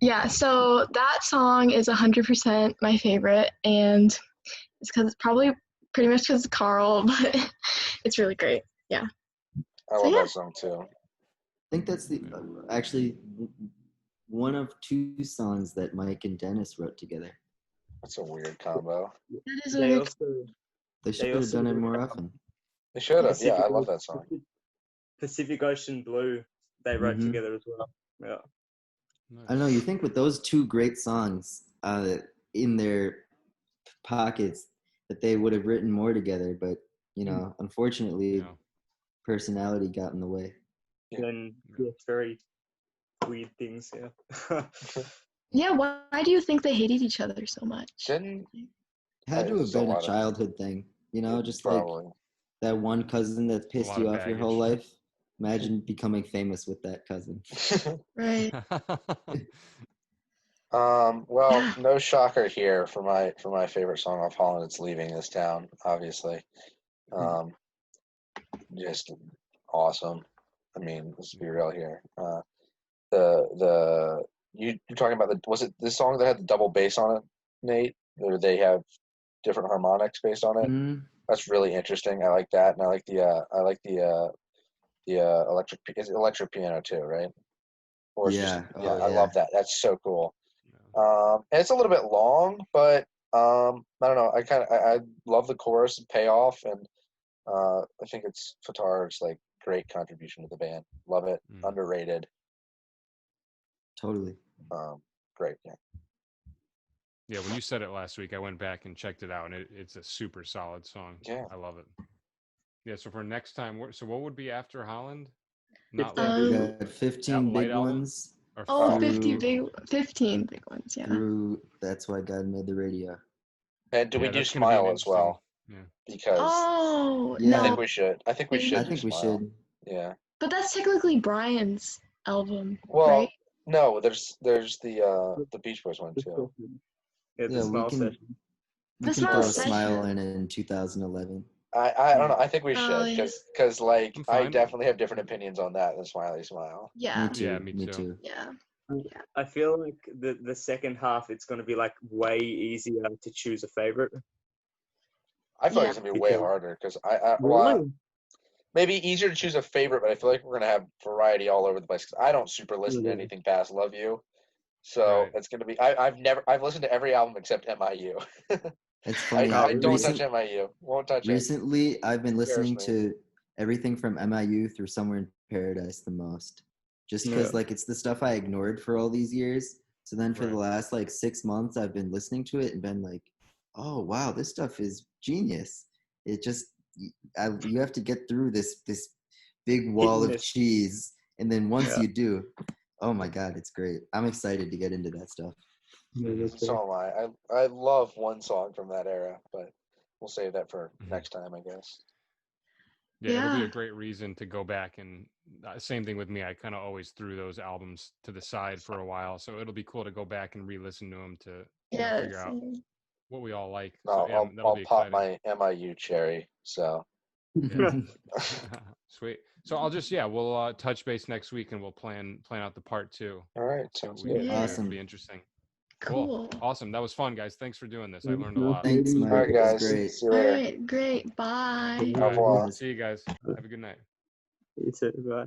Yeah, so that song is 100% my favorite, and it's probably pretty much because of Carl, but it's really great. Yeah. I love that song too. I think that's actually one of two songs that Mike and Dennis wrote together. That's a weird combo. That is weird. They should have done it more often. They should have. Yeah, I love that song. Pacific Ocean Blue, they wrote together as well. Yeah. Nice. I know, you think with those two great songs in their pockets that they would have written more together, but unfortunately, personality got in the way. And it's very weird things. Yeah. Yeah, why do you think they hated each other so much? Had to have been a childhood thing, just probably. Like that one cousin that pissed you off your whole life. Imagine becoming famous with that cousin. Right. Well, no shocker here for my favorite song off Holland. It's Leaving This Town, obviously. Just awesome. I mean, let's be real here. You're talking about was it this song that had the double bass on it, Nate? Or they have different harmonics based on it? Mm-hmm. That's really interesting. I like that, and I like the electric piano too, right? Or I love that. That's so cool. And it's a little bit long, but I don't know. I love the chorus and payoff, and I think it's Fatar's great contribution to the band. Love it. Underrated. Totally. Great. Yeah. Yeah, when you said it last week, I went back and checked it out, and it's a super solid song. Yeah. I love it. Yeah, so for next time, so what would be after Holland? We got 15 big ones. 15 big ones, yeah. That's why God made the radio. And do we do Smile as well? Yeah. Because yeah. I think we should. I think we should. Yeah. But that's technically Brian's album, well, right? No, there's the Beach Boys one too. Yeah, the Smile session. We can throw a Smile in 2011. I don't know. I think we should because I fine. definitely have different opinions on that than Smiley Smile. Yeah. Me too. Yeah. I feel like the second half it's going to be way easier to choose a favorite. I feel like it's gonna be way harder because maybe easier to choose a favorite, but I feel like we're gonna have variety all over the place. 'Cause I don't super listen to anything past Love You, so Right. it's gonna be. I've listened to every album except MIU. It's funny. I don't touch recent- MIU. Won't touch it. Recently, I've been listening Scares me. to everything from MIU through Somewhere in Paradise the most, just because Yeah. like it's the stuff I ignored for all these years. So then for the Right. last like 6 months, I've been listening to it and been like, oh wow, this stuff is genius. It just you have to get through this big wall of miss. cheese, and then once Yeah. you do, oh my god, it's great. I'm excited to get into that stuff. So am I. I love one song from that era, but we'll save that for Mhm. next time, I guess. Yeah, it'll be Yeah. a great reason to go back and same thing with me. I kind of always threw those albums to the side for a while, so it'll be cool to go back and re-listen to them to Yeah. figure out same. what we all like. No, So yeah, that'll I'll be pop exciting. my MIU cherry. So Sweet. So I'll just we'll touch base next week and we'll plan out the part 2. all right, So sounds we, good. Yeah. Awesome. It'll be interesting. Cool. Awesome. That was fun, guys. Thanks for doing this. I learned a lot. Thanks, Mike. All right, It was guys. great. See you All later. right. Great. Bye. All Au revoir. right. See you guys. Have a good night. You too. Bye.